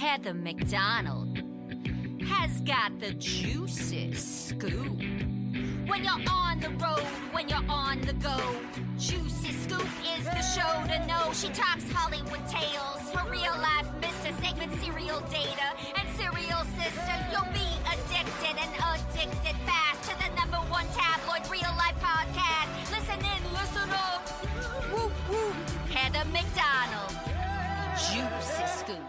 Heather McDonald has got the juiciest scoop. When you're on the road, when you're on the go, Juicy Scoop is the show to know. She talks Hollywood tales, her real life Mr. Segment serial data and serial sister. You'll be addicted and addicted fast to the #1 tabloid real life podcast. Listen in, listen up. Woo woo. Heather McDonald, Juicy Scoop.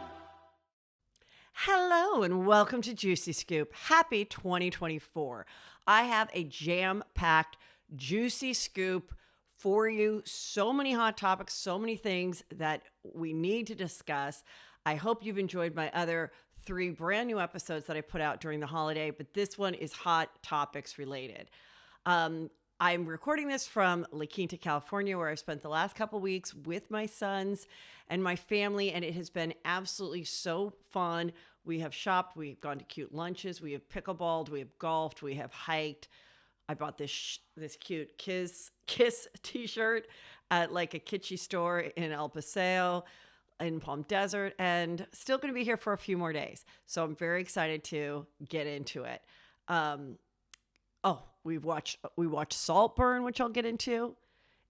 Hello and welcome to Juicy Scoop. Happy 2024. I have a jam-packed Juicy Scoop for you. So many hot topics, so many things that we need to discuss. I hope you've enjoyed my other 3 brand new episodes that I put out during the holiday, but this one is hot topics related. I'm recording this from La Quinta, California, where I've spent the last couple weeks with my sons and my family, and it has been absolutely so fun. We have shopped, we've gone to cute lunches, we have pickleballed, we have golfed, we have hiked. I bought this cute Kiss t-shirt at like a kitschy store in El Paseo in Palm Desert, and still going to be here for a few more days. So I'm very excited to get into it. We watched Saltburn, which I'll get into.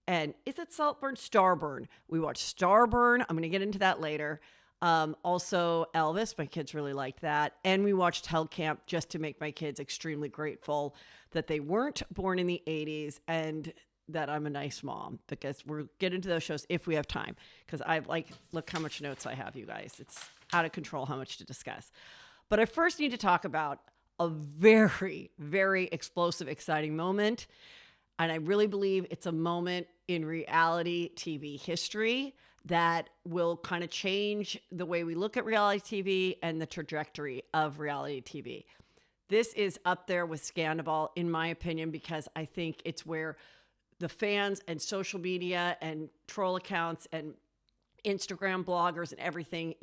And is it Saltburn? Starburn. We watched Starburn. I'm going to get into that later. Also Elvis, my kids really liked that. And we watched Hell Camp just to make my kids extremely grateful that they weren't born in the 80s and that I'm a nice mom, because we'll get into those shows if we have time. Because look how much notes I have, you guys. It's out of control how much to discuss. But I first need to talk about a very, very explosive, exciting moment. And I really believe it's a moment in reality TV history that will kind of change the way we look at reality TV and the trajectory of reality TV. This is up there with Scandal, in my opinion, because I think it's where the fans and social media and troll accounts and Instagram bloggers and everything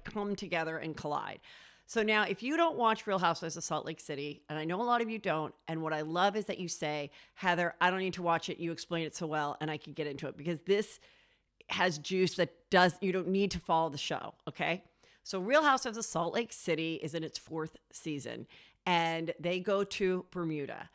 come together and collide. So now, if you don't watch Real Housewives of Salt Lake City, and I know a lot of you don't, and what I love is that you say, Heather, I don't need to watch it. You explain it so well, and I can get into it, because this has juice you don't need to follow the show, okay? So Real Housewives of Salt Lake City is in its 4th season, and they go to Bermuda.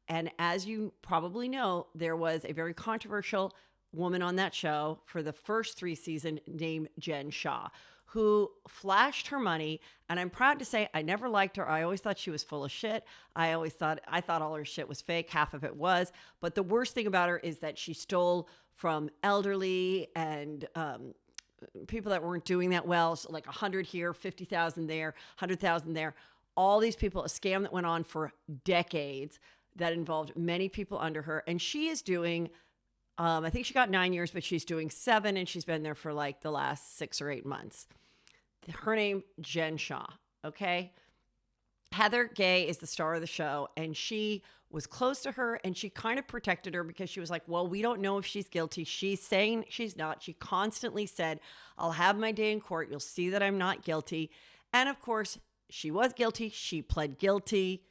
And as you probably know, there was a very controversial woman on that show for the first 3 seasons named Jen Shah, who flashed her money. And I'm proud to say I never liked her. I always thought she was full of shit. I thought all her shit was fake. Half of it was. But the worst thing about her is that she stole from elderly and people that weren't doing that well. So like 100 here, 50,000 there, 100,000 there. All these people, a scam that went on for decades that involved many people under her. And she is doing, I think she got 9 years, but she's doing 7, and she's been there for like the last 6 or 8 months. Her name, Jen Shah, okay? Heather Gay is the star of the show, and she was close to her, and she kind of protected her because she was like, well, we don't know if she's guilty. She's saying she's not. She constantly said, I'll have my day in court. You'll see that I'm not guilty. And of course, she was guilty. She pled guilty.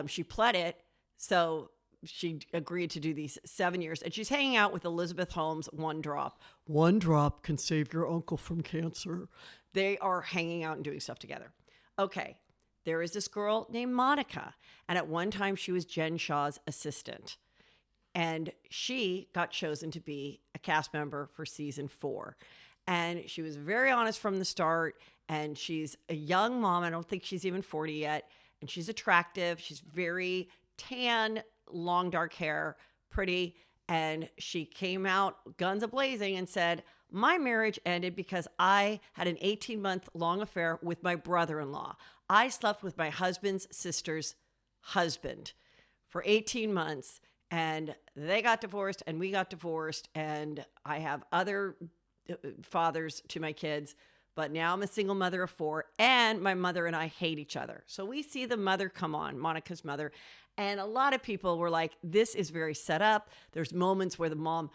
She pled it. So she agreed to do these 7 years, and she's hanging out with Elizabeth Holmes. One drop can save your uncle from cancer. They are hanging out and doing stuff together. Okay. There is this girl named Monica, and at one time she was Jen Shah's assistant, and she got chosen to be a cast member for season 4. And she was very honest from the start, and she's a young mom. I don't think she's even 40 yet, and she's attractive. She's very tan, long dark hair, pretty, and she came out guns a-blazing and said, my marriage ended because I had an 18-month long affair with my brother-in-law. I slept with my husband's sister's husband for 18 months, and they got divorced and we got divorced, and I have other fathers to my kids, but now I'm a single mother of 4, and my mother and I hate each other. So we see the mother come on, Monica's mother, and a lot of people were like, this is very set up. There's moments where the mom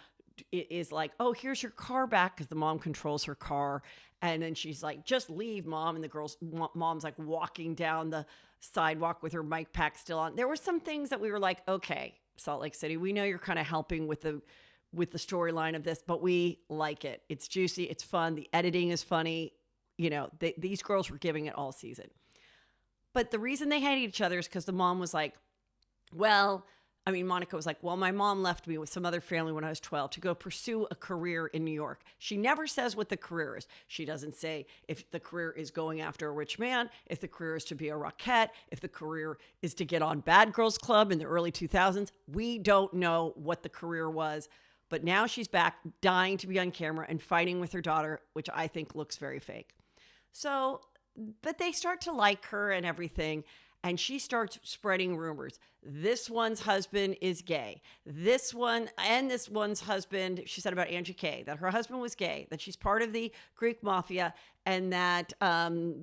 is like, oh, here's your car back, because the mom controls her car. And then she's like, just leave, mom. And the mom's like walking down the sidewalk with her mic pack still on. There were some things that we were like, okay, Salt Lake City, we know you're kind of helping with the storyline of this, but we like it. It's juicy. It's fun. The editing is funny. these girls were giving it all season. But the reason they hated each other is because the mom was like, Monica was like, well, my mom left me with some other family when I was 12 to go pursue a career in New York. She never says what the career is. She doesn't say if the career is going after a rich man, if the career is to be a rockette, if the career is to get on Bad Girls Club in the early 2000s. We don't know what the career was. But now she's back dying to be on camera and fighting with her daughter, which I think looks very fake. So, but they start to like her and everything. And she starts spreading rumors. This one's husband is gay. This one's husband, she said about Angie K, that her husband was gay, that she's part of the Greek mafia, and that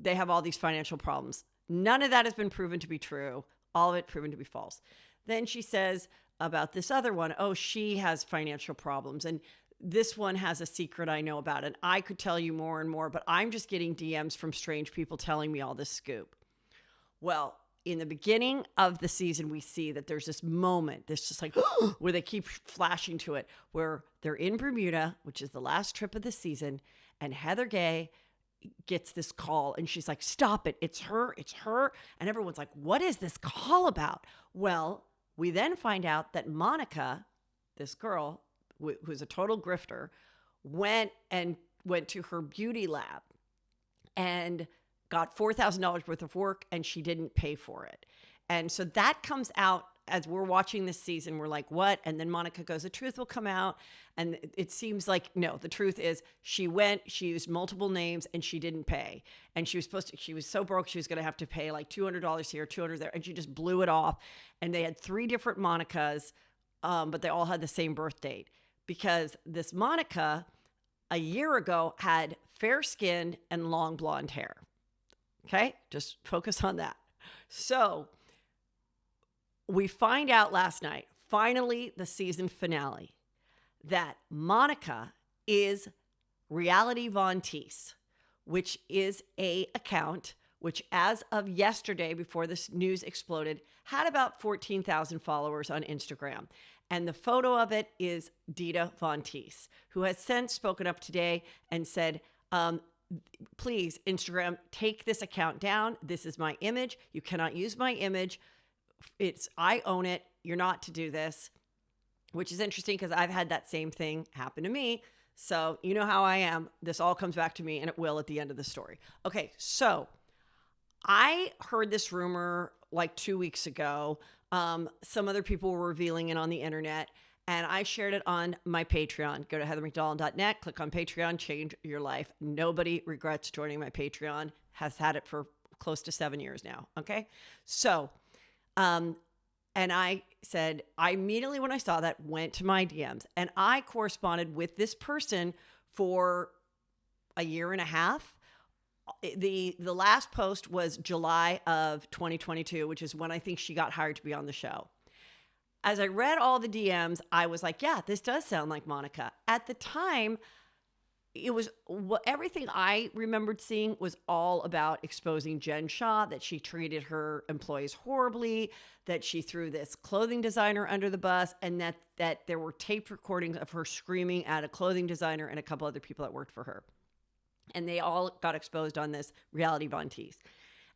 they have all these financial problems. None of that has been proven to be true. All of it proven to be false. Then she says about this other one, she has financial problems. And this one has a secret I know about. And I could tell you more and more, but I'm just getting DMs from strange people telling me all this scoop. Well, in the beginning of the season, we see that there's this moment, this just like, where they keep flashing to it, where they're in Bermuda, which is the last trip of the season, and Heather Gay gets this call, and she's like, stop it, it's her. And everyone's like, what is this call about? Well, we then find out that Monica, this girl, who's a total grifter, went to her beauty lab and got $4,000 worth of work, and she didn't pay for it. And so that comes out as we're watching this season. We're like, what? And then Monica goes, the truth will come out. And it seems like, no, the truth is she used multiple names, and she didn't pay. And she was so broke, she was going to have to pay like $200 here, $200 there. And she just blew it off. And they had 3 different Monicas, but they all had the same birth date, because this Monica a year ago had fair skin and long blonde hair. Okay, just focus on that. So we find out last night, finally the season finale, that Monica is Reality Von Teese, which is a account which as of yesterday, before this news exploded, had about 14,000 followers on Instagram. And the photo of it is Dita Von Teese, who has since spoken up today and said, please, Instagram, take this account down. This is my image. You cannot use my image. I own it. You're not to do this, which is interesting because I've had that same thing happen to me. So you know how I am. This all comes back to me, and it will at the end of the story. Okay, so I heard this rumor like 2 weeks ago. Some other people were revealing it on the internet, and I shared it on my Patreon. Go to heathermcdonald.net, click on Patreon, change your life. Nobody regrets joining my Patreon. Has had it for close to 7 years now. Okay. So, and I said, I immediately, when I saw that, went to my DMs, and I corresponded with this person for a year and a half. The last post was July of 2022, which is when I think she got hired to be on the show. As I read all the DMs, I was like, yeah, this does sound like Monica. At the time, it was everything I remembered seeing was all about exposing Jen Shah, that she treated her employees horribly, that she threw this clothing designer under the bus, and that there were taped recordings of her screaming at a clothing designer and a couple other people that worked for her. And they all got exposed on this Reality Von Teese.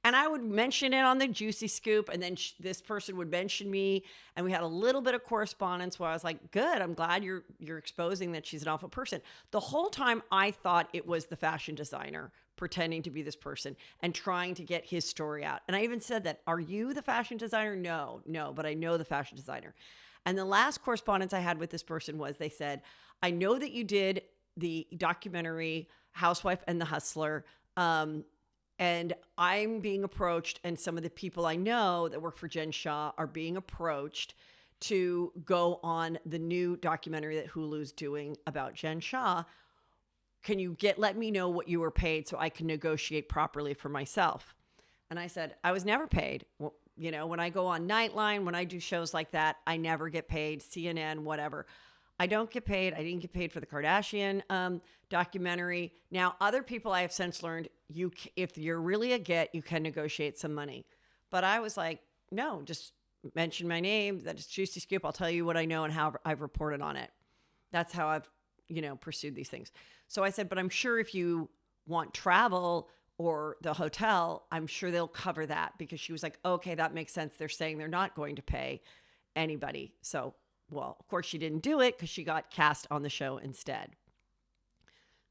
And I would mention it on the Juicy Scoop, and then this person would mention me, and we had a little bit of correspondence where I was like, good, I'm glad you're exposing that she's an awful person. The whole time I thought it was the fashion designer pretending to be this person and trying to get his story out. And I even said that, are you the fashion designer? No, but I know the fashion designer. And the last correspondence I had with this person was, they said, I know that you did the documentary Housewife and the Hustler, and I'm being approached, and some of the people I know that work for Jen Shah are being approached to go on the new documentary that Hulu's doing about Jen Shah. Can you let me know what you were paid so I can negotiate properly for myself? And I said, I was never paid. Well, when I go on Nightline, when I do shows like that, I never get paid, CNN, whatever. I don't get paid. I didn't get paid for the Kardashian documentary. Now, other people I have since learned, if you're really a get, you can negotiate some money. But I was like, no, just mention my name. That is Juicy Scoop. I'll tell you what I know and how I've reported on it. That's how I've, pursued these things. So I said, but I'm sure if you want travel or the hotel, I'm sure they'll cover that, because she was like, okay, that makes sense. They're saying they're not going to pay anybody. So, well, of course she didn't do it because she got cast on the show instead.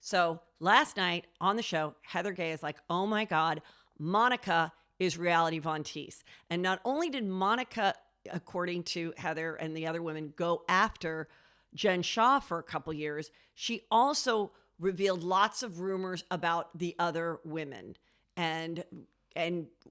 So last night on the show, Heather Gay is like, oh my God, Monica is reality Von Teese. And not only did Monica, according to Heather and the other women, go after Jen Shah for a couple years, she also revealed lots of rumors about the other women, and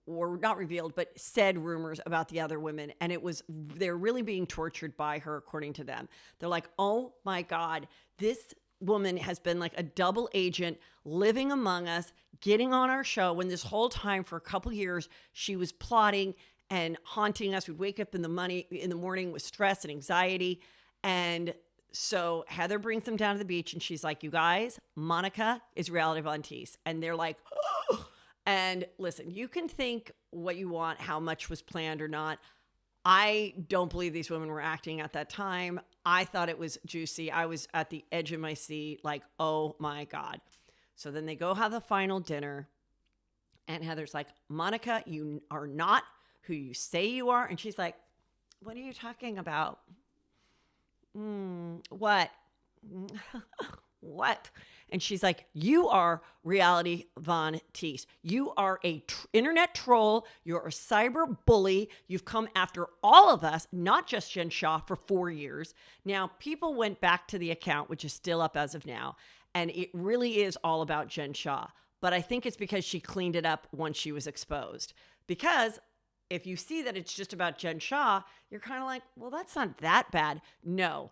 or not revealed, but said rumors about the other women. And they're really being tortured by her, according to them. They're like, oh my God, this woman has been like a double agent living among us, getting on our show, when this whole time for a couple years, she was plotting and haunting us. We'd wake up in the morning with stress and anxiety. And so Heather brings them down to the beach and she's like, you guys, Monica is reality Von Teese. And they're like, oh. And listen, you can think what you want, how much was planned or not. I don't believe these women were acting at that time. I thought it was juicy. I was at the edge of my seat, like, oh my God. So then they go have the final dinner. And Heather's like, Monica, you are not who you say you are. And she's like, what are you talking about? What? What? And she's like, you are reality Von Teese. You are a internet troll. You're a cyber bully. You've come after all of us, not just Jen Shah, for 4 years. Now, people went back to the account, which is still up as of now, and it really is all about Jen Shah. But I think it's because she cleaned it up once she was exposed. Because if you see that it's just about Jen Shah, you're kind of like, well, that's not that bad. No.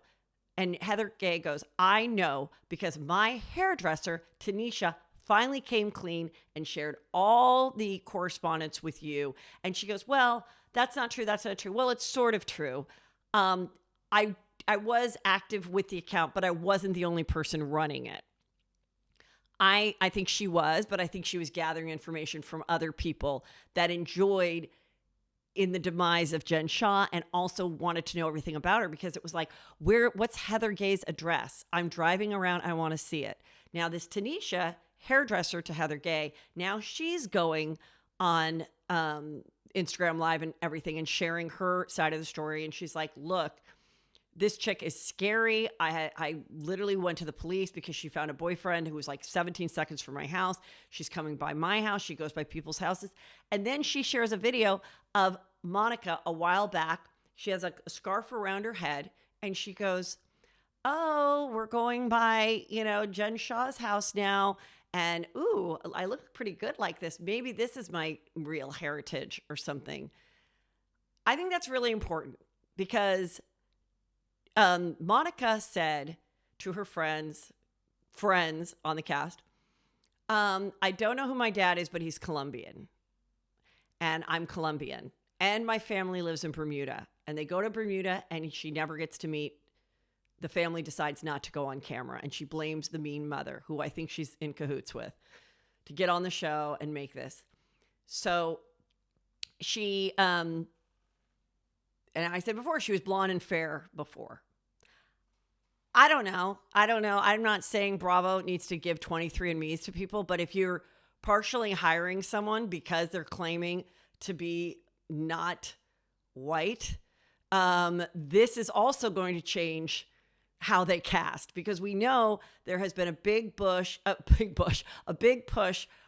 And Heather Gay goes, I know, because my hairdresser, Tanisha, finally came clean and shared all the correspondence with you. And she goes, well, that's not true. That's not true. Well, it's sort of true. I was active with the account, but I wasn't the only person running it. I think she was, but I think she was gathering information from other people that enjoyed in the demise of Jen Shah and also wanted to know everything about her, because it was like, what's Heather Gay's address? I'm driving around. I want to see it. Now, this Tanisha, hairdresser to Heather Gay, now she's going on Instagram Live and everything and sharing her side of the story. And she's like, look, this chick is scary. I literally went to the police because she found a boyfriend who was like 17 seconds from my house. She's coming by my house. She goes by people's houses. And then she shares a video of Monica a while back. She has a scarf around her head and she goes, oh, we're going by, Jen Shah's house now. And ooh, I look pretty good like this. Maybe this is my real heritage or something. I think that's really important because Monica said to her friends on the cast, I don't know who my dad is, but he's Colombian. And I'm Colombian. And my family lives in Bermuda. And they go to Bermuda and she never gets to meet. The family decides not to go on camera. And she blames the mean mother, who I think she's in cahoots with, to get on the show and make this. So she, and I said before, she was blonde and fair before. I don't know. I'm not saying Bravo needs to give 23andMe's to people, but if you're partially hiring someone because they're claiming to be not white, this is also going to change how they cast, because we know there has been a big push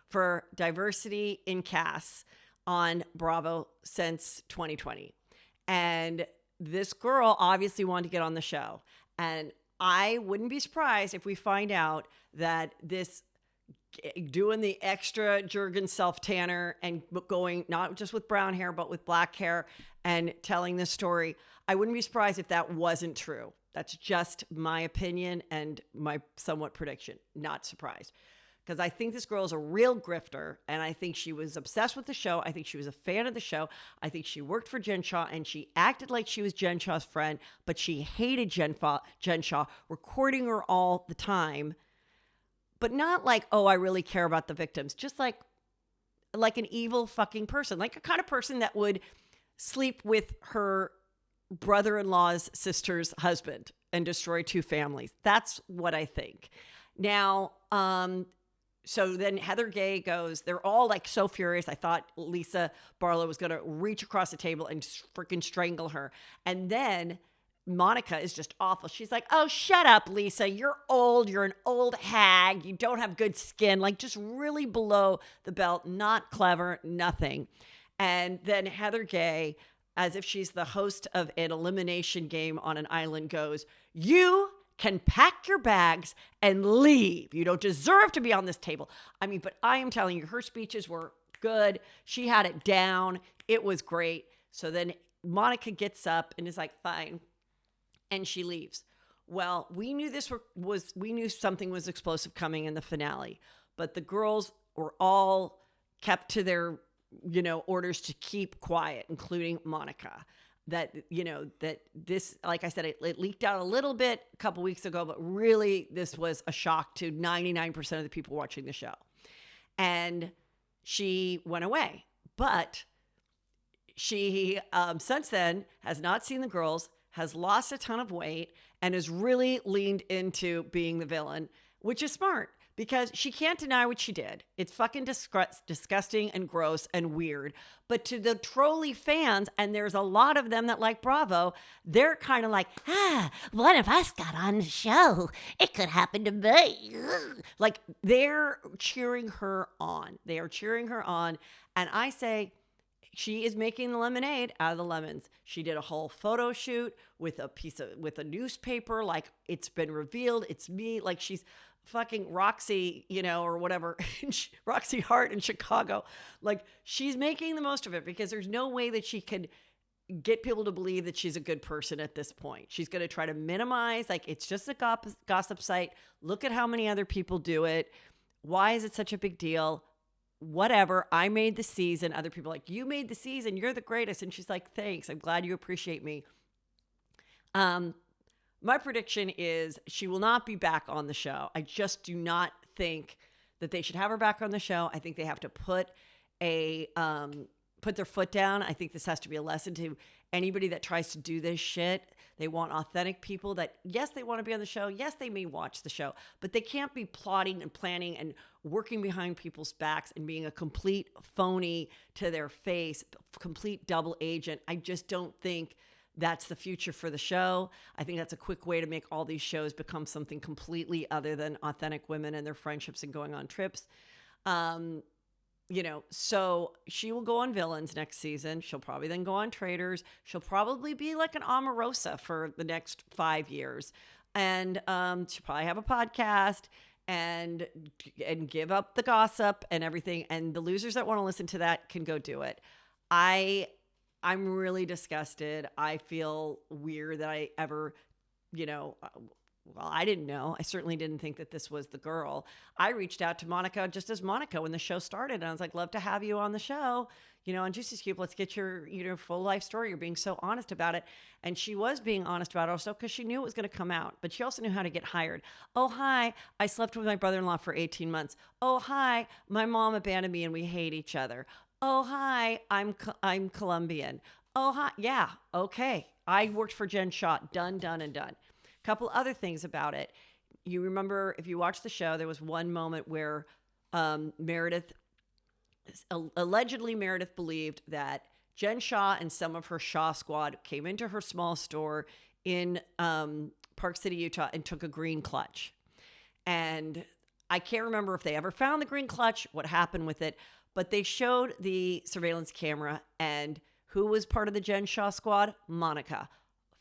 for diversity in casts on Bravo since 2020. And this girl obviously wanted to get on the show. And I wouldn't be surprised if we find out that this doing the extra Jergen self-tanner and going not just with brown hair, but with black hair and telling this story, I wouldn't be surprised if that wasn't true. That's just my opinion and my somewhat prediction. Not surprised. Because I think this girl is a real grifter, and I think she was obsessed with the show. I think she was a fan of the show. I think she worked for Jen Shah, and she acted like she was Jen Shah's friend, but she hated Jen Shah, recording her all the time. But not like, oh, I really care about the victims. Just like an evil fucking person. Like a kind of person that would sleep with her brother-in-law's sister's husband and destroy 2 families. That's what I think. Now, So then Heather Gay goes, they're all like so furious. I thought Lisa Barlow was going to reach across the table and freaking strangle her. And then Monica is just awful. She's like, oh, shut up, Lisa. You're old. You're an old hag. You don't have good skin. Like, just really below the belt. Not clever. Nothing. And then Heather Gay, as if she's the host of an elimination game on an island, goes, you can pack your bags and leave. You don't deserve to be on this table. I mean, but I am telling you, her speeches were good. She had it down. It was great. So then Monica gets up and is like, fine. And she leaves. Well, we knew we knew something was explosive coming in the finale, but the girls were all kept to their, orders to keep quiet, including Monica. That this, like I said, it leaked out a little bit a couple weeks ago, but really this was a shock to 99% of the people watching the show. And she went away, but she, since then, has not seen the girls, has lost a ton of weight, and has really leaned into being the villain, which is smart because she can't deny what she did. It's fucking disgusting and gross and weird. But to the trolly fans, and there's a lot of them that like Bravo, they're kind of like, one of us got on the show. It could happen to me. Like, they're cheering her on. They are cheering her on. And I say, she is making the lemonade out of the lemons. She did a whole photo shoot with a newspaper. Like, it's been revealed. It's me. Like, she's fucking Roxy, or whatever, Roxy Hart in Chicago. Like, she's making the most of it because there's no way that she could get people to believe that she's a good person at this point. She's going to try to minimize, like, it's just a gossip site. Look at how many other people do it. Why is it such a big deal? Whatever. I made the season. Other people are like, you made the season. You're the greatest. And she's like, thanks. I'm glad you appreciate me. My prediction is she will not be back on the show. I just do not think that they should have her back on the show. I think they have to put their foot down. I think this has to be a lesson to anybody that tries to do this shit. They want authentic people that, yes, they want to be on the show. Yes, they may watch the show, but they can't be plotting and planning and working behind people's backs and being a complete phony to their face, complete double agent. I just don't think that's the future for the show. I think that's a quick way to make all these shows become something completely other than authentic women and their friendships and going on trips. So she will go on Villains next season. She'll probably then go on Traitors. She'll probably be like an Omarosa for the next 5 years. And she'll probably have a podcast and give up the gossip and everything. And the losers that want to listen to that can go do it. I'm really disgusted. I feel weird that I ever, I didn't know. I certainly didn't think that this was the girl. I reached out to Monica just as Monica when the show started. And I was like, love to have you on the show, on Juicy Scoop. Let's get your, full life story. You're being so honest about it. And she was being honest about it also because she knew it was going to come out. But she also knew how to get hired. Oh, hi. I slept with my brother-in-law for 18 months. Oh, hi. My mom abandoned me and we hate each other. Oh, hi, I'm Colombian. Oh, hi. Yeah. Okay. I worked for Jen Shaw. Done, done, and done. Couple other things about it. You remember, if you watch the show, there was one moment where allegedly Meredith believed that Jen Shaw and some of her Shaw squad came into her small store in Park City, Utah, and took a green clutch. And I can't remember if they ever found the green clutch, what happened with it. But they showed the surveillance camera, and who was part of the Jen Shaw squad? Monica.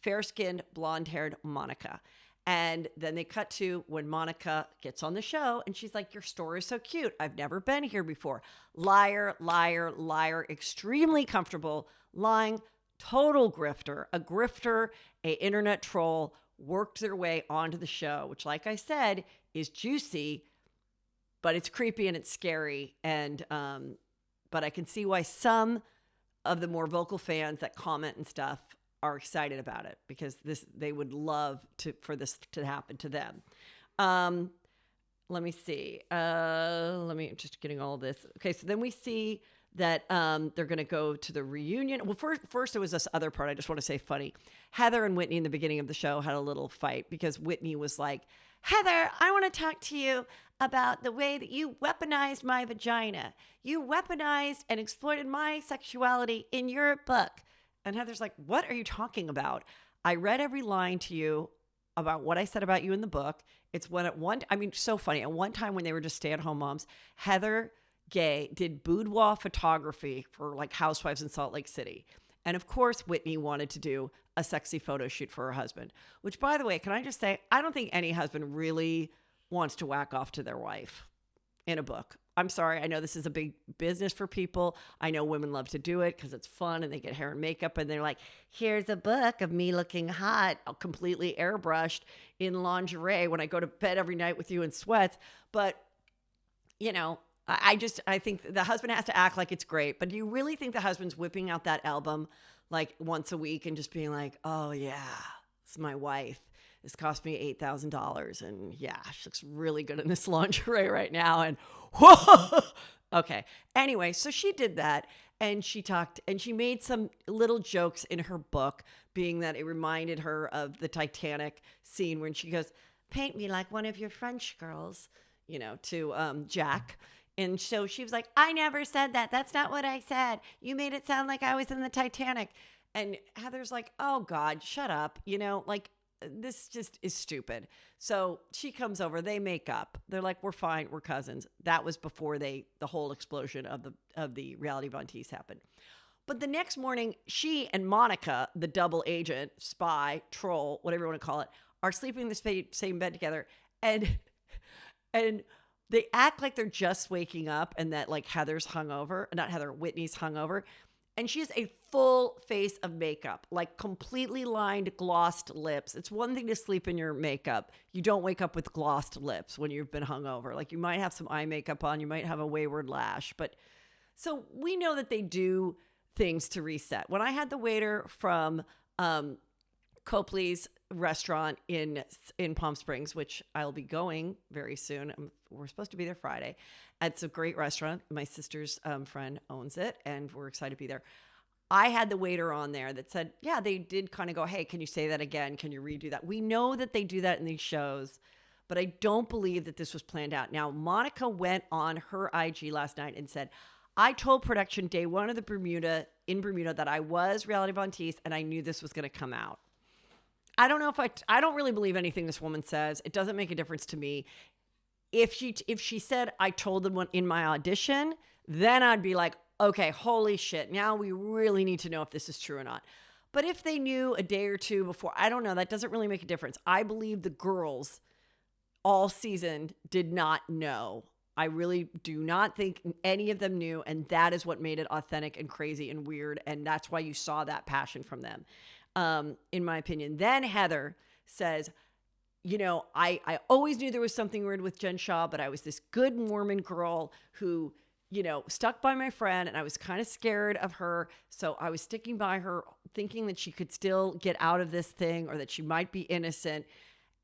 Fair-skinned, blonde-haired Monica. And then they cut to when Monica gets on the show, and she's like, your store is so cute. I've never been here before. Liar, liar, liar. Extremely comfortable lying. Total grifter. A grifter, a internet troll, worked their way onto the show, which, like I said, is juicy, but it's creepy and it's scary. And, but I can see why some of the more vocal fans that comment and stuff are excited about it because they would love for this to happen to them. Let me see. Just getting all this. Okay. So then we see that, they're going to go to the reunion. Well, first there was this other part. I just want to say funny. Heather and Whitney in the beginning of the show had a little fight because Whitney was like, Heather, I want to talk to you about the way that you weaponized my vagina. You weaponized and exploited my sexuality in your book. And Heather's like, what are you talking about? I read every line to you about what I said about you in the book. It's when so funny. At one time when they were just stay-at-home moms, Heather Gay did boudoir photography for like Housewives in Salt Lake City. And of course, Whitney wanted to do a sexy photo shoot for her husband, which, by the way, can I just say, I don't think any husband really wants to whack off to their wife in a book. I'm sorry. I know this is a big business for people. I know women love to do it because it's fun and they get hair and makeup and they're like, here's a book of me looking hot, completely airbrushed in lingerie when I go to bed every night with you in sweats. But, you know, I think the husband has to act like it's great. But do you really think the husband's whipping out that album like once a week and just being like, oh, yeah, it's my wife. This cost me $8,000. And yeah, she looks really good in this lingerie right now. And whoa. Okay. Anyway, so she did that and she talked and she made some little jokes in her book, being that it reminded her of the Titanic scene when she goes, paint me like one of your French girls, you know, to Jack. And so she was like, I never said that. That's not what I said. You made it sound like I was in the Titanic. And Heather's like, oh God, shut up. You know, like, this just is stupid. So she comes over, they make up. They're like, we're fine, we're cousins. That was before the whole explosion of the reality Von Teese happened. But the next morning, she and Monica, the double agent, spy, troll, whatever you want to call it, are sleeping in the same bed together. And they act like they're just waking up and that like Whitney's hungover. And she has a full face of makeup, like completely lined, glossed lips. It's one thing to sleep in your makeup. You don't wake up with glossed lips when you've been hungover. Like you might have some eye makeup on, you might have a wayward lash. But so we know that they do things to reset. When I had the waiter from Copley's restaurant in Palm Springs, which I'll be going very soon. We're supposed to be there Friday. It's a great restaurant. My sister's friend owns it, and we're excited to be there. I had the waiter on there that said, yeah, they did kind of go, hey, can you say that again? Can you redo that? We know that they do that in these shows, but I don't believe that this was planned out. Now, Monica went on her IG last night and said, I told production day one of the in Bermuda that I was reality Von Teese, and I knew this was going to come out. I don't know if I don't really believe anything this woman says. It doesn't make a difference to me. If she said, I told them in my audition, then I'd be like, okay, holy shit. Now we really need to know if this is true or not. But if they knew a day or two before, I don't know. That doesn't really make a difference. I believe the girls all season did not know. I really do not think any of them knew. And that is what made it authentic and crazy and weird. And that's why you saw that passion from them. In my opinion. Then Heather says, you know, I always knew there was something weird with Jen Shah, but I was this good Mormon girl who, you know, stuck by my friend and I was kind of scared of her. So I was sticking by her thinking that she could still get out of this thing or that she might be innocent.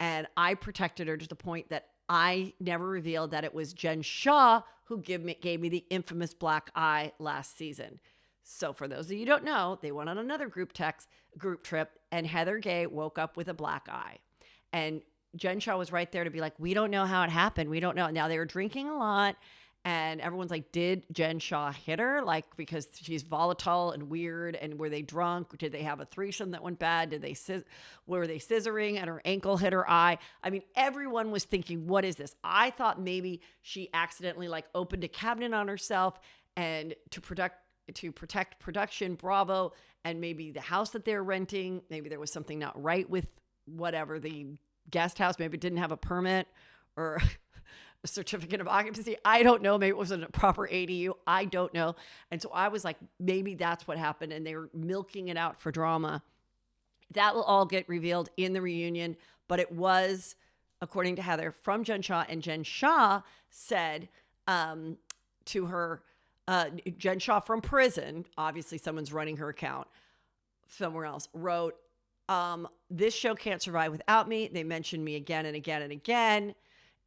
And I protected her to the point that I never revealed that it was Jen Shah who gave me the infamous black eye last season. So for those of you who don't know, they went on another group trip and Heather Gay woke up with a black eye. And Jen Shah was right there to be like, we don't know how it happened. We don't know. Now they were drinking a lot and everyone's like, did Jen Shah hit her? Like, because she's volatile and weird. And were they drunk? Did they have a threesome that went bad? Were they scissoring and her ankle hit her eye? I mean, everyone was thinking, what is this? I thought maybe she accidentally like opened a cabinet on herself and to protect production, Bravo, and maybe the house that they're renting. Maybe there was something not right with whatever the guest house. Maybe it didn't have a permit or a certificate of occupancy. I don't know. Maybe it wasn't a proper ADU. I don't know. And so I was like, maybe that's what happened. And they were milking it out for drama. That will all get revealed in the reunion. But it was, according to Heather, from Jen Shah. And Jen Shah said to her, Jen Shah from prison, obviously someone's running her account somewhere else, wrote, this show can't survive without me. They mentioned me again and again and again.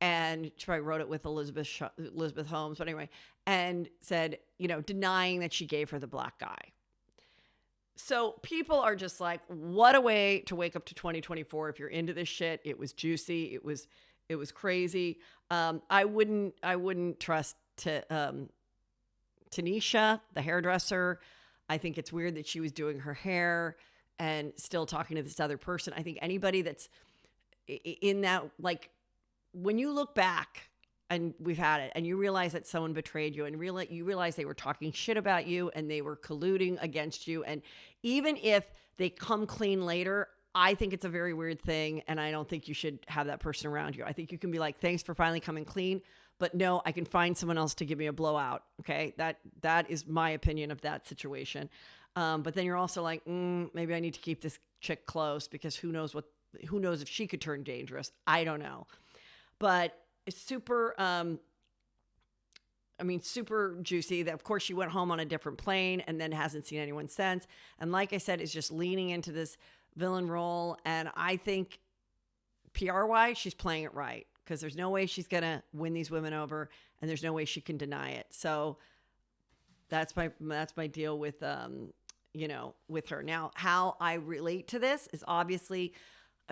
And she probably wrote it with Elizabeth Holmes, but anyway, and said, you know, denying that she gave her the black eye. So people are just like, what a way to wake up to 2024. If you're into this shit, it was juicy. It was crazy. I wouldn't trust Tanisha, the hairdresser. I think it's weird that she was doing her hair and still talking to this other person. I think anybody that's in that, like, when you look back and we've had it and you realize that someone betrayed you and you realize they were talking shit about you and they were colluding against you. And even if they come clean later, I think it's a very weird thing. And I don't think you should have that person around you. I think you can be like, thanks for finally coming clean, but no, I can find someone else to give me a blowout. Okay. That is my opinion of that situation. But then you're also like, maybe I need to keep this chick close because who knows if she could turn dangerous. I don't know. But it's super, super juicy that, of course, she went home on a different plane and then hasn't seen anyone since. And like I said, is just leaning into this villain role. And I think PR-wise, she's playing it right because there's no way she's going to win these women over and there's no way she can deny it. So that's my deal with, with her. Now, how I relate to this is obviously,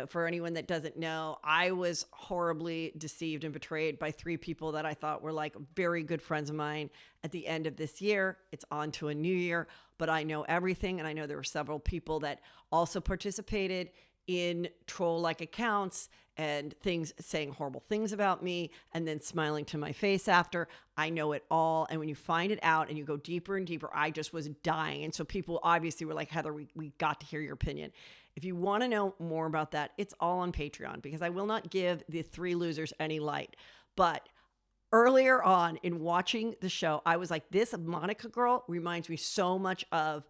for anyone that doesn't know, I was horribly deceived and betrayed by 3 people that I thought were like very good friends of mine at the end of this year. It's on to a new year, but I know everything. And I know there were several people that also participated in troll-like accounts and things, saying horrible things about me and then smiling to my face after. I know it all. And when you find it out and you go deeper and deeper, I just was dying. And so people obviously were like, Heather, we got to hear your opinion. If you want to know more about that, it's all on Patreon because I will not give the 3 losers any light. But earlier on in watching the show, I was like, this Monica girl reminds me so much of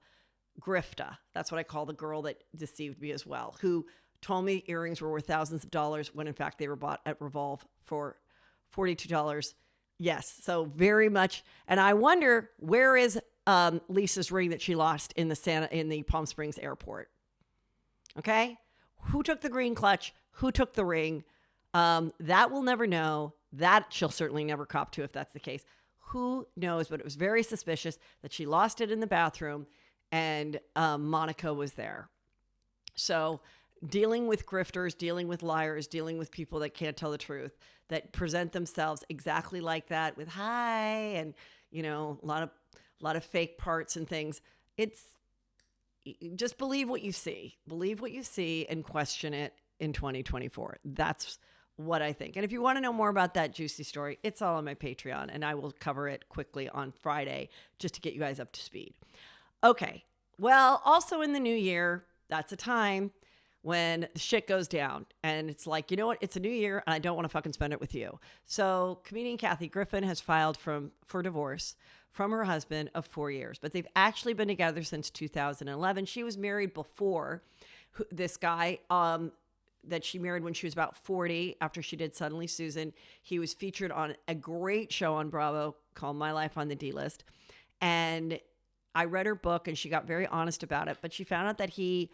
Grifta. That's what I call the girl that deceived me as well, who told me earrings were worth thousands of dollars when in fact they were bought at Revolve for $42. Yes. So very much. And I wonder, where is Lisa's ring that she lost in the Palm Springs airport? Okay. Who took the green clutch? Who took the ring? That we'll never know. That she'll certainly never cop to if that's the case. Who knows? But it was very suspicious that she lost it in the bathroom and Monica was there. So dealing with grifters, dealing with liars, dealing with people that can't tell the truth, that present themselves exactly like that with hi and, a lot of fake parts and things. Just believe what you see. Believe what you see and question it in 2024. That's what I think. And if you want to know more about that juicy story, it's all on my Patreon, and I will cover it quickly on Friday just to get you guys up to speed. Okay. Well, also in the new year, that's a time when the shit goes down. And it's like, you know what? It's a new year, and I don't want to fucking spend it with you. So comedian Kathy Griffin has filed for divorce from her husband of 4 years, but they've actually been together since 2011. She was married before this guy that she married when she was about 40 after she did Suddenly Susan. He was featured on a great show on Bravo called My Life on the D-List. And I read her book and she got very honest about it, but she found out that he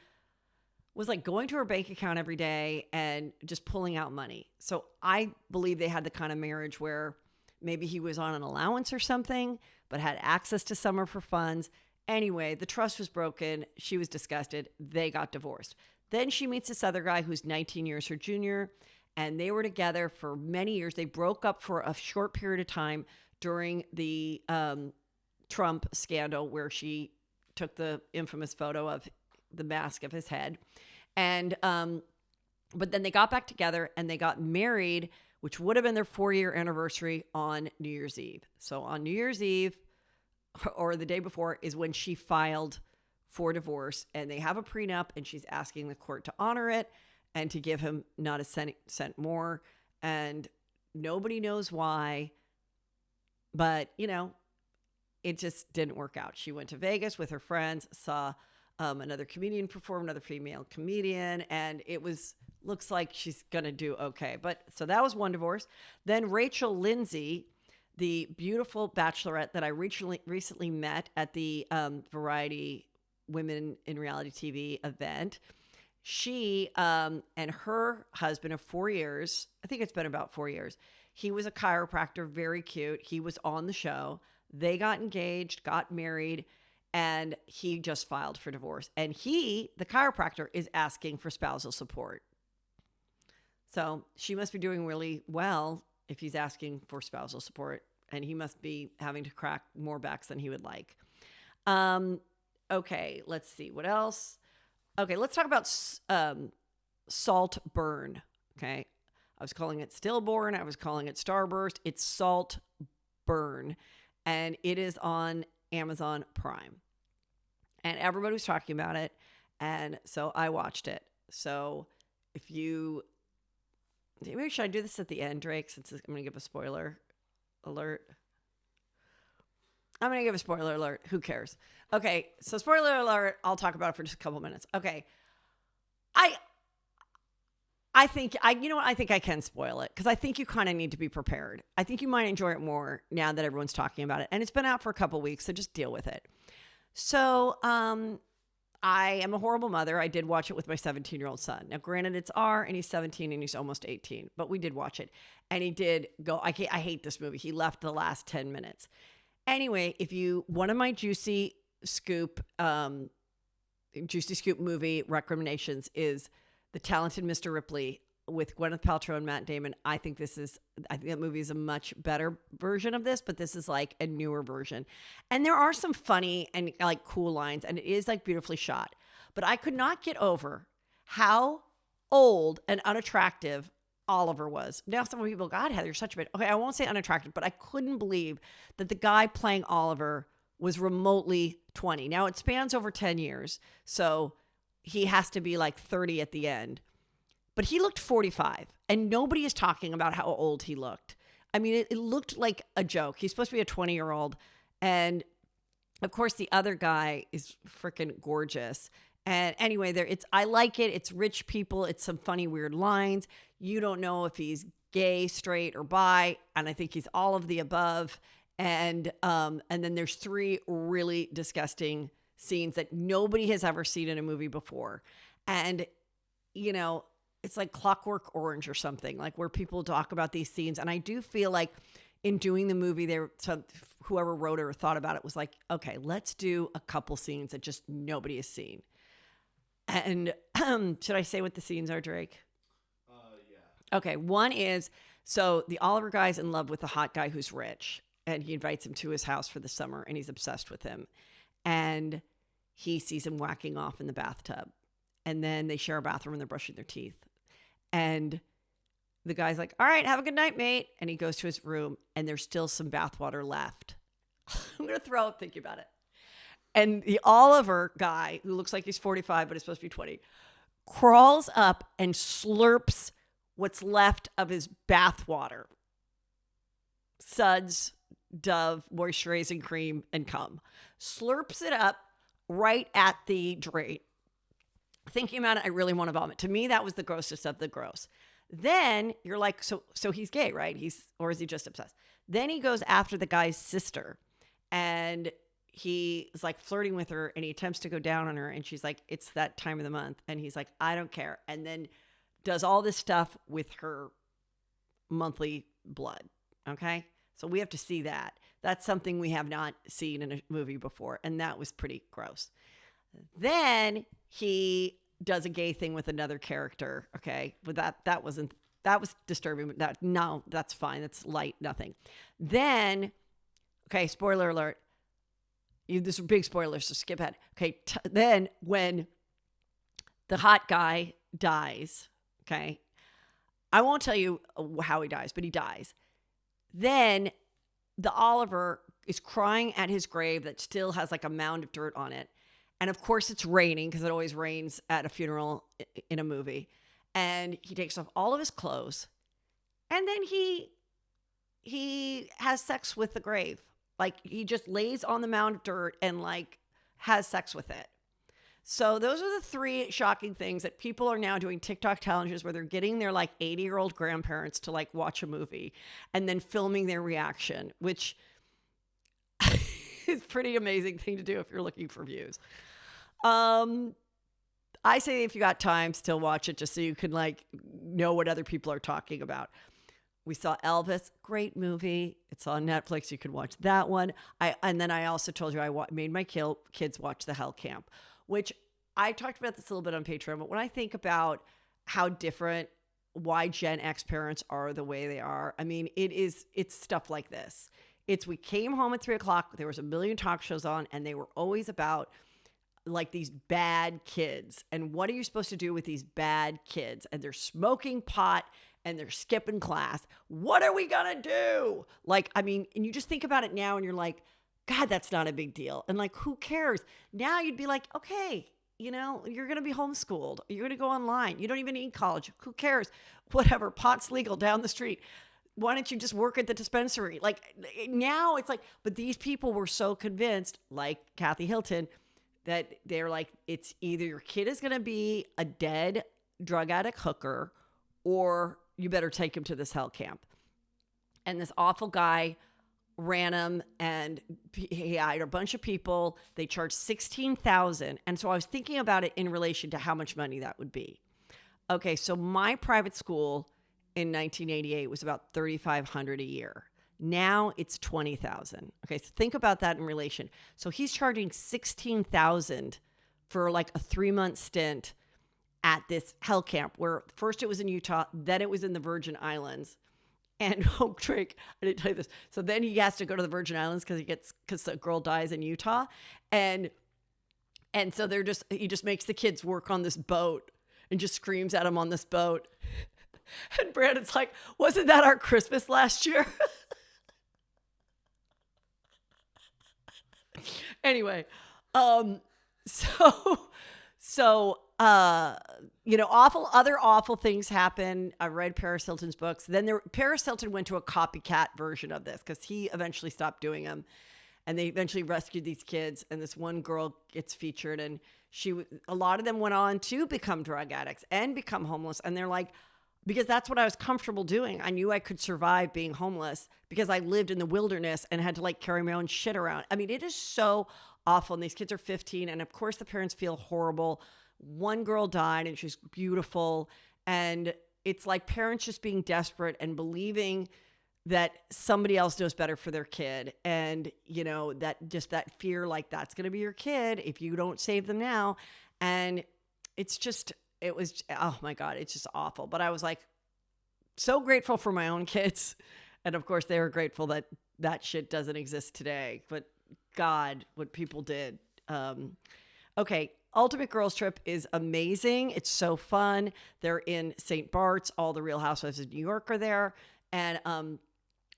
was like going to her bank account every day and just pulling out money. So I believe they had the kind of marriage where maybe he was on an allowance or something, but had access to some of her funds. Anyway, the trust was broken. She was disgusted. They got divorced. Then she meets this other guy who's 19 years her junior, and they were together for many years. They broke up for a short period of time during the Trump scandal where she took the infamous photo of the mask of his head. And but then they got back together and they got married, which would have been their 4-year anniversary on New Year's Eve. So on New Year's Eve, or the day before, is when she filed for divorce, and they have a prenup, and she's asking the court to honor it and to give him not a cent more. And nobody knows why, but it just didn't work out. She went to Vegas with her friends, saw another comedian perform, another female comedian, and looks like she's gonna do okay. But so that was one divorce. Then Rachel Lindsay, the beautiful bachelorette that I recently met at the Variety Women in Reality TV event, she and her husband of 4 years, I think it's been about 4 years, he was a chiropractor, very cute. He was on the show. They got engaged, got married, and he just filed for divorce. And he, the chiropractor, is asking for spousal support. So she must be doing really well if he's asking for spousal support, and he must be having to crack more backs than he would like. Okay, let's see. What else? Okay, let's talk about Saltburn. Okay. I was calling it Stillborn. I was calling it Starburst. It's Saltburn. And it is on Amazon Prime. And everybody was talking about it. And so I watched it. So if you... Maybe should I do this at the end, Drake, since I'm going to give a spoiler alert? I'm going to give a spoiler alert. Who cares? Okay, so spoiler alert. I'll talk about it for just a couple minutes. Okay. I think I think I can spoil it because I think you kind of need to be prepared. I think you might enjoy it more now that everyone's talking about it. And it's been out for a couple weeks, so just deal with it. So, I am a horrible mother. I did watch it with my 17-year-old son. Now, granted, it's R, and he's 17, and he's almost 18. But we did watch it. And he did go, I hate this movie. He left the last 10 minutes. Anyway, one of my Juicy Scoop movie recommendations is The Talented Mr. Ripley with Gwyneth Paltrow and Matt Damon. I think that movie is a much better version of this, but this is like a newer version. And there are some funny and like cool lines, and it is like beautifully shot. But I could not get over how old and unattractive Oliver was. Now some people, God, Heather, you're such a bitch. Okay, I won't say unattractive, but I couldn't believe that the guy playing Oliver was remotely 20. Now it spans over 10 years, so he has to be like 30 at the end. But he looked 45, and nobody is talking about how old he looked. I mean, it looked like a joke. He's supposed to be a 20-year-old. And, of course, the other guy is freaking gorgeous. And anyway, I like it. It's rich people. It's some funny, weird lines. You don't know if he's gay, straight, or bi. And I think he's all of the above. And then there's 3 really disgusting scenes that nobody has ever seen in a movie before. And, you know, it's like Clockwork Orange or something, like where people talk about these scenes. And I do feel like in doing the movie, whoever wrote it or thought about it was like, okay, let's do a couple scenes that just nobody has seen. And should I say what the scenes are, Drake? Yeah. Okay, one is, so the Oliver guy's in love with the hot guy who's rich, and he invites him to his house for the summer, and he's obsessed with him. And he sees him whacking off in the bathtub. And then they share a bathroom and they're brushing their teeth. And the guy's like, all right, have a good night, mate. And he goes to his room and there's still some bathwater left. I'm going to throw up thinking about it. And the Oliver guy, who looks like he's 45, but is supposed to be 20, crawls up and slurps what's left of his bathwater. Suds, Dove, moisturizing cream, and cum. Slurps it up right at the drain. Thinking about it, I really want to vomit. To me, that was the grossest of the gross. Then you're like, so he's gay, right? Or is he just obsessed? Then he goes after the guy's sister, and he is like flirting with her, and he attempts to go down on her, and she's like, it's that time of the month. And he's like, I don't care. And then does all this stuff with her monthly blood. Okay. So we have to see that. That's something we have not seen in a movie before. And that was pretty gross. Then he does a gay thing with another character. Okay. But that was disturbing. No, that's fine. That's light, nothing. Then, okay, spoiler alert. This is big spoilers, so skip ahead. Okay. Then when the hot guy dies, okay, I won't tell you how he dies, but he dies. Then the Oliver is crying at his grave that still has like a mound of dirt on it. And of course it's raining because it always rains at a funeral in a movie. And he takes off all of his clothes. And then he has sex with the grave. Like he just lays on the mound of dirt and like has sex with it. So those are the 3 shocking things that people are now doing TikTok challenges where they're getting their like 80-year-old grandparents to like watch a movie and then filming their reaction, which is a pretty amazing thing to do if you're looking for views. I say if you got time, still watch it just so you can like know what other people are talking about. We saw Elvis, great movie. It's on Netflix. You can watch that one. And then I also told you I made my kids watch The Hell Camp, which I talked about this a little bit on Patreon. But when I think about how different why Gen X parents are the way they are. I mean, it's stuff like this. We came home at 3:00. There was a million talk shows on, and they were always about like these bad kids. And what are you supposed to do with these bad kids? And they're smoking pot and they're skipping class. What are we going to do? Like, I mean, and you just think about it now and you're like, God, that's not a big deal. And like, who cares? Now you'd be like, okay, you know, you're going to be homeschooled. You're going to go online. You don't even need college. Who cares? Whatever. Pot's legal down the street. Why don't you just work at the dispensary? Like now it's like, but these people were so convinced, like Kathy Hilton, that they're like, it's either your kid is going to be a dead drug addict hooker or you better take him to this hell camp. And this awful guy ran him and he hired a bunch of people. They charged $16,000. And so I was thinking about it in relation to how much money that would be. Okay, so my private school in 1988 was about $3,500 a year. Now it's $20,000. Okay, so think about that in relation. So he's charging $16,000 for like a 3-month stint at this hell camp where first it was in Utah, then it was in the Virgin Islands. And oh, Drake, I didn't tell you this. So then he has to go to the Virgin Islands because the girl dies in Utah, and so he just makes the kids work on this boat and just screams at them on this boat. And Brandon's like, "Wasn't that our Christmas last year?" Anyway, you know, other awful things happen. I read Paris Hilton's books. Then Paris Hilton went to a copycat version of this because he eventually stopped doing them, and they eventually rescued these kids. And this one girl gets featured, and a lot of them went on to become drug addicts and become homeless. And they're like, because that's what I was comfortable doing. I knew I could survive being homeless because I lived in the wilderness and had to like carry my own shit around. I mean, it is so awful. And these kids are 15. And of course the parents feel horrible. One girl died and she's beautiful. And it's like parents just being desperate and believing that somebody else knows better for their kid. And, you know, that fear, like that's going to be your kid if you don't save them now. And it was, oh my God, it's just awful. But I was like so grateful for my own kids. And of course they were grateful that that shit doesn't exist today. But God, what people did. Okay. Ultimate Girls Trip is amazing. It's so fun. They're in St. Bart's. All the Real Housewives of New York are there. And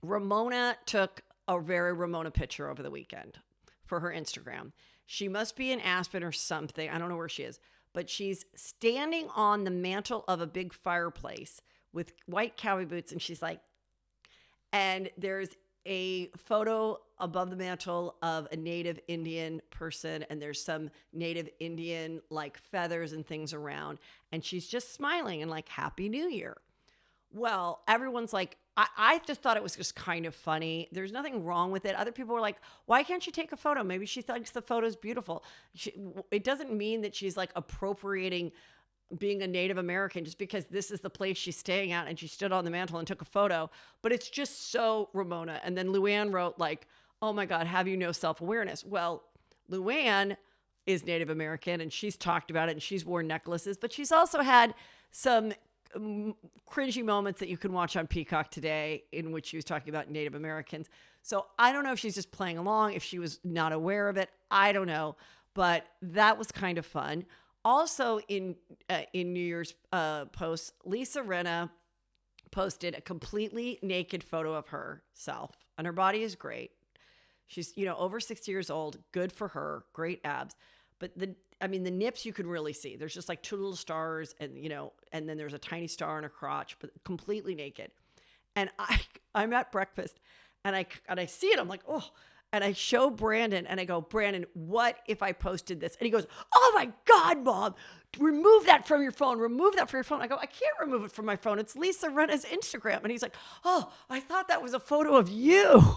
Ramona took a very Ramona picture over the weekend for her Instagram. She must be in Aspen or something. I don't know where she is. But she's standing on the mantle of a big fireplace with white cowboy boots. And she's like, and there's a photo above the mantle of a native Indian person. And there's some native Indian like feathers and things around. And she's just smiling and like, Happy New Year. Well, everyone's like, I just thought it was just kind of funny. There's nothing wrong with it. Other people were like, why can't she take a photo? Maybe she thinks the photo's beautiful. It doesn't mean that she's like appropriating being a Native American just because this is the place she's staying at and she stood on the mantle and took a photo. But it's just so Ramona. And then Luann wrote like, oh my God, have you no self-awareness? Well, Luann is Native American and she's talked about it and she's worn necklaces, but she's also had some cringy moments that you can watch on Peacock today in which she was talking about Native Americans. So I don't know if she's just playing along, if she was not aware of it. I don't know, but that was kind of fun. Also in New Year's posts, Lisa Rinna posted a completely naked photo of herself and her body is great. She's, you know, over 60 years old, good for her, great abs. But the nips you can really see. There's just like 2 little stars and, you know, and then there's a tiny star on her crotch, but completely naked. And I'm at breakfast and I see it. I'm like, oh, and I show Brandon and I go, Brandon, what if I posted this? And he goes, oh my God, Mom, remove that from your phone. Remove that from your phone. I go, I can't remove it from my phone. It's Lisa Rinna's Instagram. And he's like, oh, I thought that was a photo of you.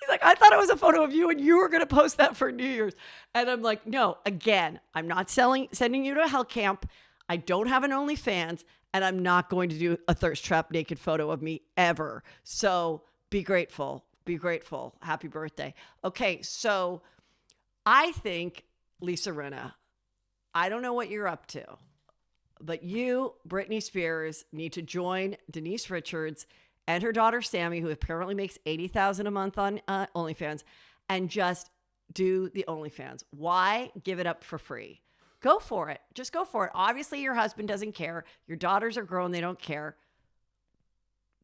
He's like, I thought it was a photo of you and you were going to post that for New Year's. And I'm like, no, again, I'm not sending you to a hell camp. I don't have an OnlyFans and I'm not going to do a thirst trap naked photo of me ever. So be grateful. Be grateful. Happy birthday. Okay. So I think Lisa Rinna, I don't know what you're up to, But you, Britney Spears, need to join Denise Richards and her daughter Sammy, who apparently makes $80,000 a month on OnlyFans, and just do the OnlyFans. Why give it up for free? Go for it. Just go for it. Obviously, your husband doesn't care. Your daughters are grown. They don't care.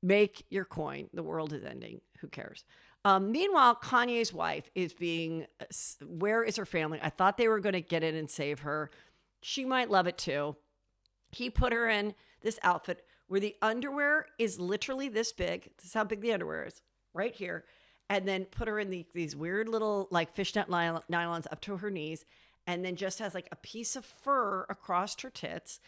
Make your coin. The world is ending. Who cares? Meanwhile, Kanye's wife is being, where is her family? I thought they were going to get in and save her. She might love it too. He put her in this outfit where the underwear is literally this big. This is how big the underwear is, right here. And then put her in these weird little like fishnet nylons up to her knees. And then just has like a piece of fur across her tits.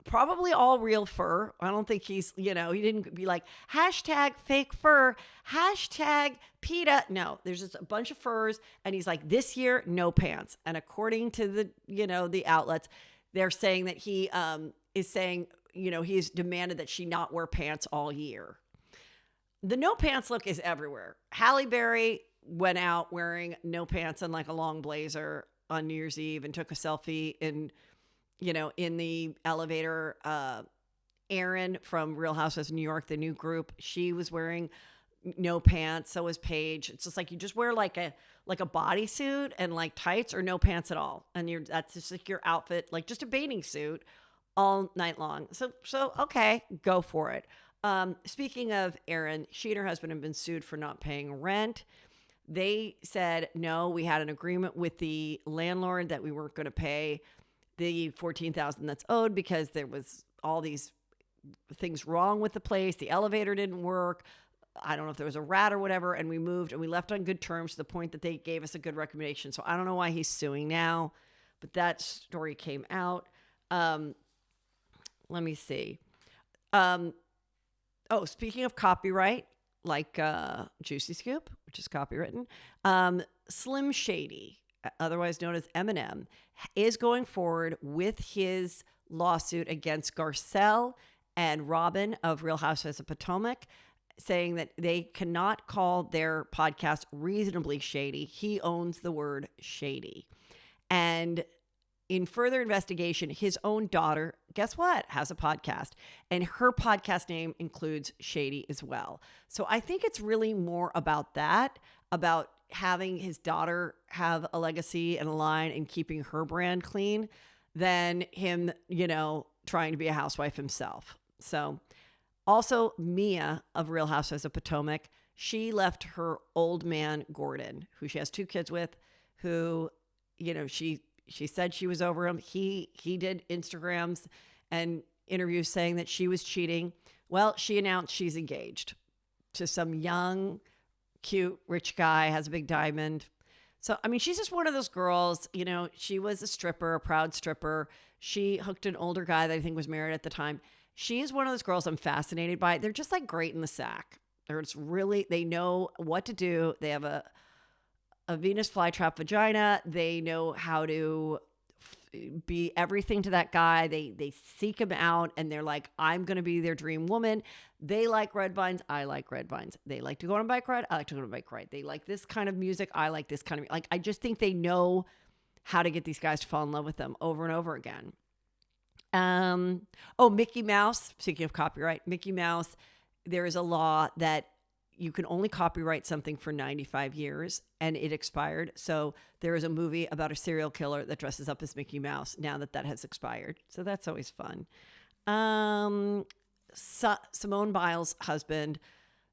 Probably all real fur. I don't think he's, he didn't be like, hashtag fake fur, hashtag PETA. No, there's just a bunch of furs. And he's like, this year, no pants. And according to the outlets, they're saying that he is saying, he's demanded that she not wear pants all year. The no pants look is everywhere. Halle Berry went out wearing no pants and like a long blazer on New Year's Eve and took a selfie in the elevator. Erin from Real Housewives of New York, the new group, she was wearing no pants. So was Paige. It's just like you just wear like a bodysuit and like tights or no pants at all, and that's just like your outfit, like just a bathing suit all night long. So okay, go for it. Speaking of Erin, she and her husband have been sued for not paying rent. They said, no, we had an agreement with the landlord that we weren't going to pay the $14,000 that's owed because there was all these things wrong with the place. The elevator didn't work. I don't know if there was a rat or whatever. And we moved and we left on good terms to the point that they gave us a good recommendation. So I don't know why he's suing now, but that story came out. Let me see. Speaking of copyright, like Juicy Scoop, which is copywritten, Slim Shady, otherwise known as Eminem, is going forward with his lawsuit against Garcelle and Robin of Real Housewives of Potomac, saying that they cannot call their podcast reasonably shady. He owns the word shady. And in further investigation, his own daughter, guess what, has a podcast. And her podcast name includes Shady as well. So I think it's really more about that, about having his daughter have a legacy and a line and keeping her brand clean than him, trying to be a housewife himself. So also Mia of Real Housewives of Potomac, she left her old man, Gordon, who she has 2 kids with, who, she said she was over him. He did Instagrams and interviews saying that she was cheating. Well, she announced she's engaged to some young, cute, rich guy, has a big diamond. So, I mean, she's just one of those girls, she was a stripper, a proud stripper. She hooked an older guy that I think was married at the time. She is one of those girls I'm fascinated by. They're just like great in the sack. They know what to do. They have a Venus flytrap vagina. They know how to be everything to that guy. They seek him out and they're like, I'm going to be their dream woman. They like red vines. I like red vines. They like to go on a bike ride. I like to go on a bike ride. They like this kind of music. I like this kind of, I just think they know how to get these guys to fall in love with them over and over again. Mickey Mouse, speaking of copyright, Mickey Mouse, there is a law that you can only copyright something for 95 years and it expired. So there is a movie about a serial killer that dresses up as Mickey Mouse now that has expired. So that's always fun. Simone Biles' husband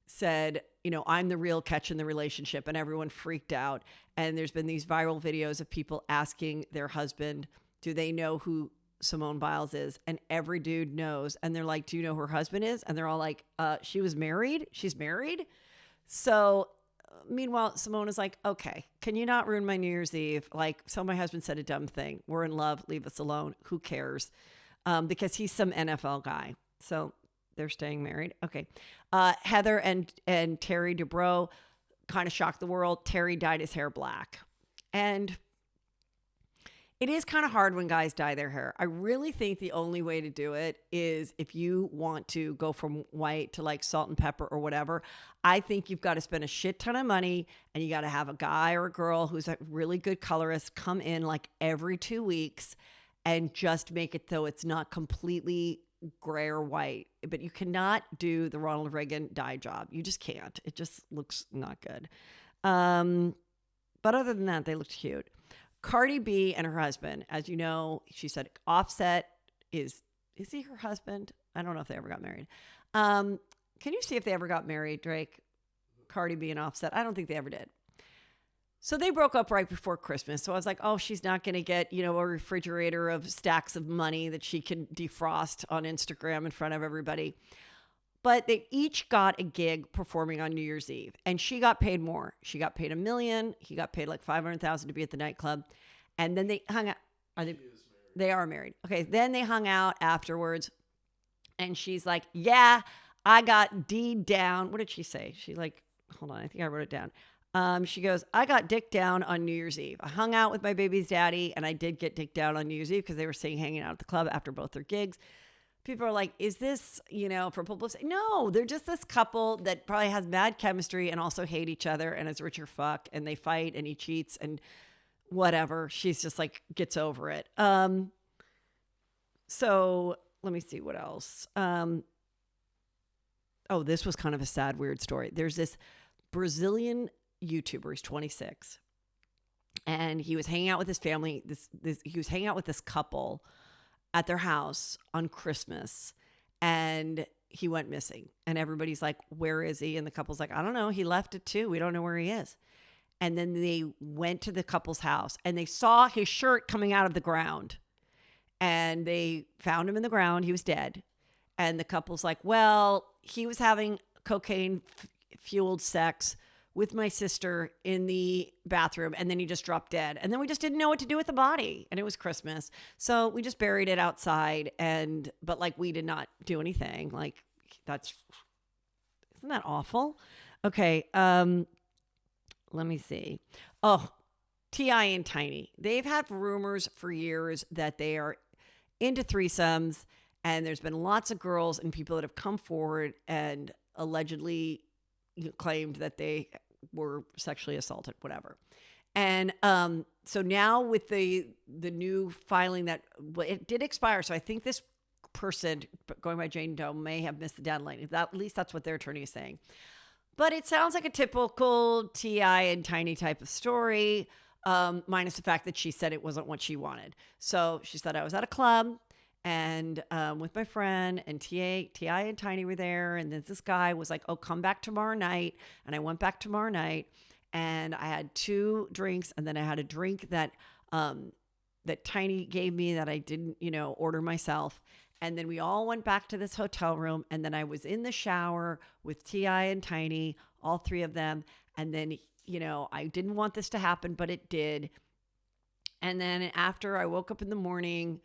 said, I'm the real catch in the relationship, and everyone freaked out. And there's been these viral videos of people asking their husband, do they know who Simone Biles is? And every dude knows. And they're like, do you know who her husband is? And they're all like, she was married. She's married. So meanwhile, Simone is like, okay, can you not ruin my New Year's Eve? Like, so my husband said a dumb thing. We're in love. Leave us alone. Who cares? Because he's some NFL guy. So they're staying married. Okay. Heather and Terry Dubrow kind of shocked the world. Terry dyed his hair black. And it is kind of hard when guys dye their hair. I really think the only way to do it is if you want to go from white to like salt and pepper or whatever. I think you've got to spend a shit ton of money and you got to have a guy or a girl who's a really good colorist come in like every 2 weeks and just make it so it's not completely gray or white. But you cannot do the Ronald Reagan dye job. You just can't. It just looks not good. But other than that, they looked cute. Cardi B and her husband, as you know, she said Offset is he her husband? I don't know if they ever got married. Can you see if they ever got married, Drake? Cardi B and Offset? I don't think they ever did. So they broke up right before Christmas. So I was like, oh, she's not going to get, a refrigerator of stacks of money that she can defrost on Instagram in front of everybody. But they each got a gig performing on New Year's Eve, and she got paid more. She got paid $1 million. He got paid like $500,000 to be at the nightclub. And then they hung out. They are married. Okay. Then they hung out afterwards, and she's like, yeah, I got D down. What did she say? Hold on. I think I wrote it down. She goes, I got dick down on New Year's Eve. I hung out with my baby's daddy, and I did get dick down on New Year's Eve because they were saying hanging out at the club after both their gigs. People are like, is this, for publicity? No, they're just this couple that probably has mad chemistry and also hate each other and is rich or fuck, and they fight and he cheats and whatever. She's just like, gets over it. So let me see what else. This was kind of a sad, weird story. There's this Brazilian YouTuber. He's 26, and he was hanging out with his family. He was hanging out with this couple at their house on Christmas, and he went missing. And everybody's like, where is he? And the couple's like, I don't know. He left at 2. We don't know where he is. And then they went to the couple's house, and they saw his shirt coming out of the ground, and they found him in the ground. He was dead. And the couple's like, well, he was having cocaine fueled sex with my sister in the bathroom, and then he just dropped dead. And then we just didn't know what to do with the body, and it was Christmas. So we just buried it outside, but like we did not do anything. Like isn't that awful? Okay, let me see. Oh, T.I. and Tiny. They've had rumors for years that they are into threesomes, and there's been lots of girls and people that have come forward and allegedly claimed that they were sexually assaulted, whatever. And so now with the new filing that it did expire, so I think this person going by Jane Doe may have missed the deadline. At least that's what their attorney is saying. But it sounds like a typical T.I. and Tiny type of story, minus the fact that she said it wasn't what she wanted. So she said, I was at a club and with my friend, and T.I. and Tiny were there. And then this guy was like, oh, come back tomorrow night. And I went back tomorrow night, and I had 2 drinks. And then I had a drink that Tiny gave me that I didn't, order myself. And then we all went back to this hotel room. And then I was in the shower with T.I. and Tiny, all 3 of them. And then, I didn't want this to happen, but it did. And then after I woke up in the morning,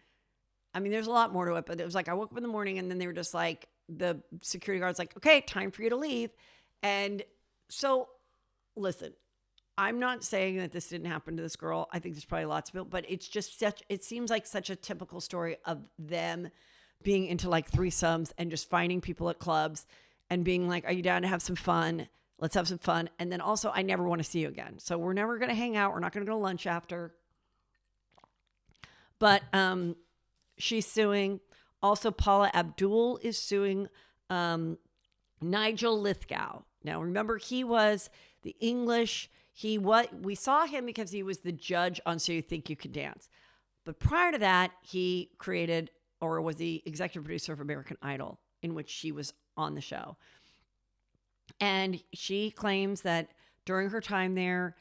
I mean, there's a lot more to it, but it was like I woke up in the morning, and then they were just like, the security guard's like, okay, time for you to leave. And so, listen, I'm not saying that this didn't happen to this girl. I think there's probably lots of people, but it's just it seems like such a typical story of them being into like threesomes and just finding people at clubs and being like, are you down to have some fun? Let's have some fun. And then also, I never want to see you again. So we're never going to hang out. We're not going to go to lunch after. But, she's suing. Also, Paula Abdul is suing Nigel Lithgow. Now, remember, he was the English. We saw him because he was the judge on So You Think You Can Dance. But prior to that, he created or was the executive producer of American Idol, in which she was on the show. And she claims that during her time there,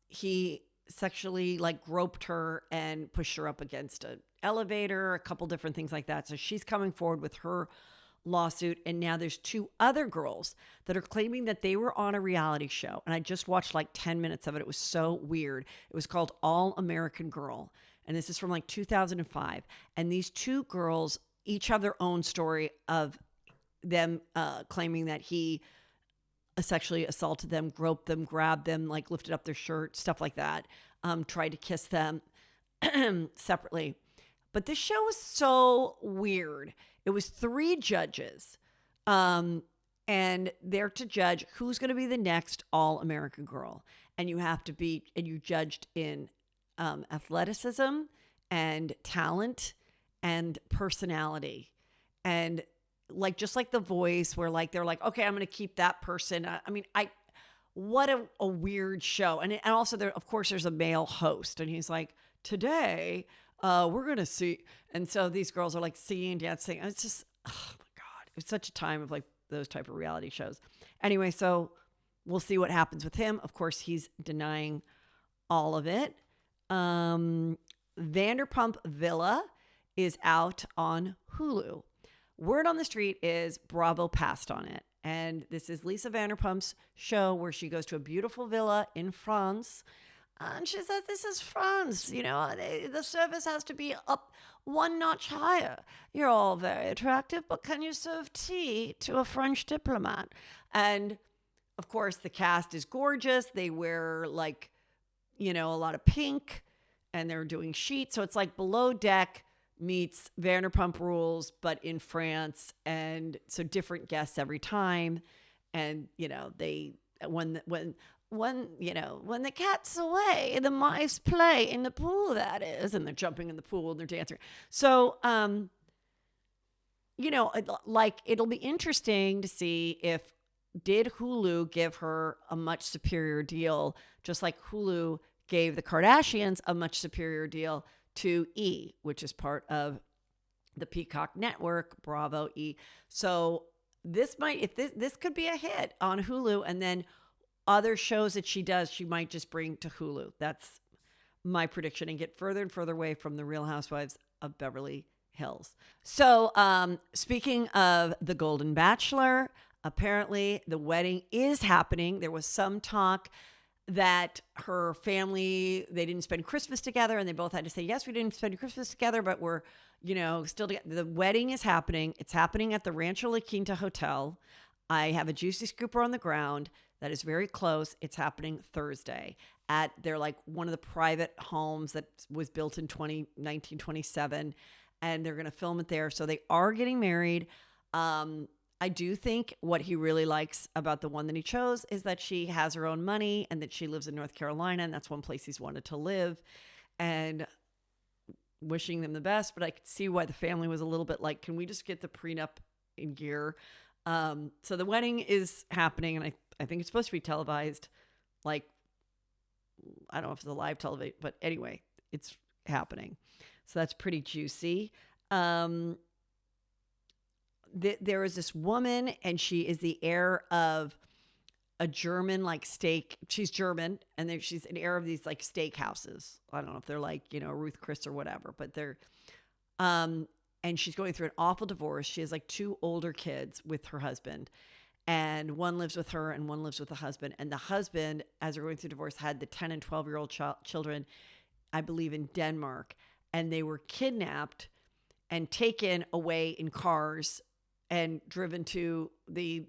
he sexually groped her and pushed her up against an elevator, a couple different things like that. So she's coming forward with her lawsuit. And now there's 2 other girls that are claiming that they were on a reality show. And I just watched 10 minutes of it. It was so weird. It was called All American Girl. And this is from 2005. And these 2 girls each have their own story of them claiming that he sexually assaulted them, groped them, grabbed them, lifted up their shirt, stuff like that, tried to kiss them separately. But this show was so weird. It was 3 judges, and they're to judge who's going to be the next All-American Girl. And you have to be, and you judged in athleticism and talent and personality. And like, just like The Voice, where like, they're like, okay, I'm going to keep that person. What a weird show. And also there, of course, there's a male host, and he's like, today, we're going to see. And so these girls are like singing, dancing. And it's just, oh my God, it's such a time of like those type of reality shows. Anyway, so we'll see what happens with him. Of course, he's denying all of it. Vanderpump Villa is out on Hulu. Word on the street is Bravo passed on it. And this is Lisa Vanderpump's show where she goes to a beautiful villa in France. And she says, this is France. You know, the service has to be up one notch higher. You're all very attractive, but can you serve tea to a French diplomat? And of course, the cast is gorgeous. They wear like, you know, a lot of pink, and they're doing sheets. So it's like Below Deck meets Vanderpump Rules, but in France. And so different guests every time. And, you know, when the cat's away, the mice play in the pool, that is, and they're jumping in the pool and they're dancing. So, you know, like, it'll be interesting to see did Hulu give her a much superior deal, just like Hulu gave the Kardashians a much superior deal to E, which is part of the Peacock network, Bravo E. So this could be a hit on Hulu, and then other shows that she does, she might just bring to Hulu. That's my prediction, and get further and further away from the Real Housewives of Beverly Hills. So speaking of the Golden Bachelor, apparently the wedding is happening. There was some talk that her family, they didn't spend Christmas together, and they both had to say, yes, we didn't spend Christmas together, but we're, you know, still together. The wedding is happening. It's happening at the Rancho La Quinta Hotel. I have a juicy scooper on the ground that is very close. It's happening Thursday at their, like, one of the private homes that was built in 1927, and they're going to film it there. So they are getting married. I do think what he really likes about the one that he chose is that she has her own money and that she lives in North Carolina, and that's one place he's wanted to live, and wishing them the best. But I could see why the family was a little bit like, can we just get the prenup in gear? So the wedding is happening, and I think it's supposed to be televised. Like, I don't know if it's a live television, but anyway, it's happening. So that's pretty juicy. There is this woman, and she is the heir of a German, like, steak. She's German, and she's an heir of these, like, steak houses. I don't know if they're like, you know, Ruth Chris or whatever, but they're, and she's going through an awful divorce. She has like 2 older kids with her husband, and one lives with her and one lives with the husband. And the husband, as they're going through divorce, had the 10 and 12-year-old children, I believe, in Denmark, and they were kidnapped and taken away in cars and driven to the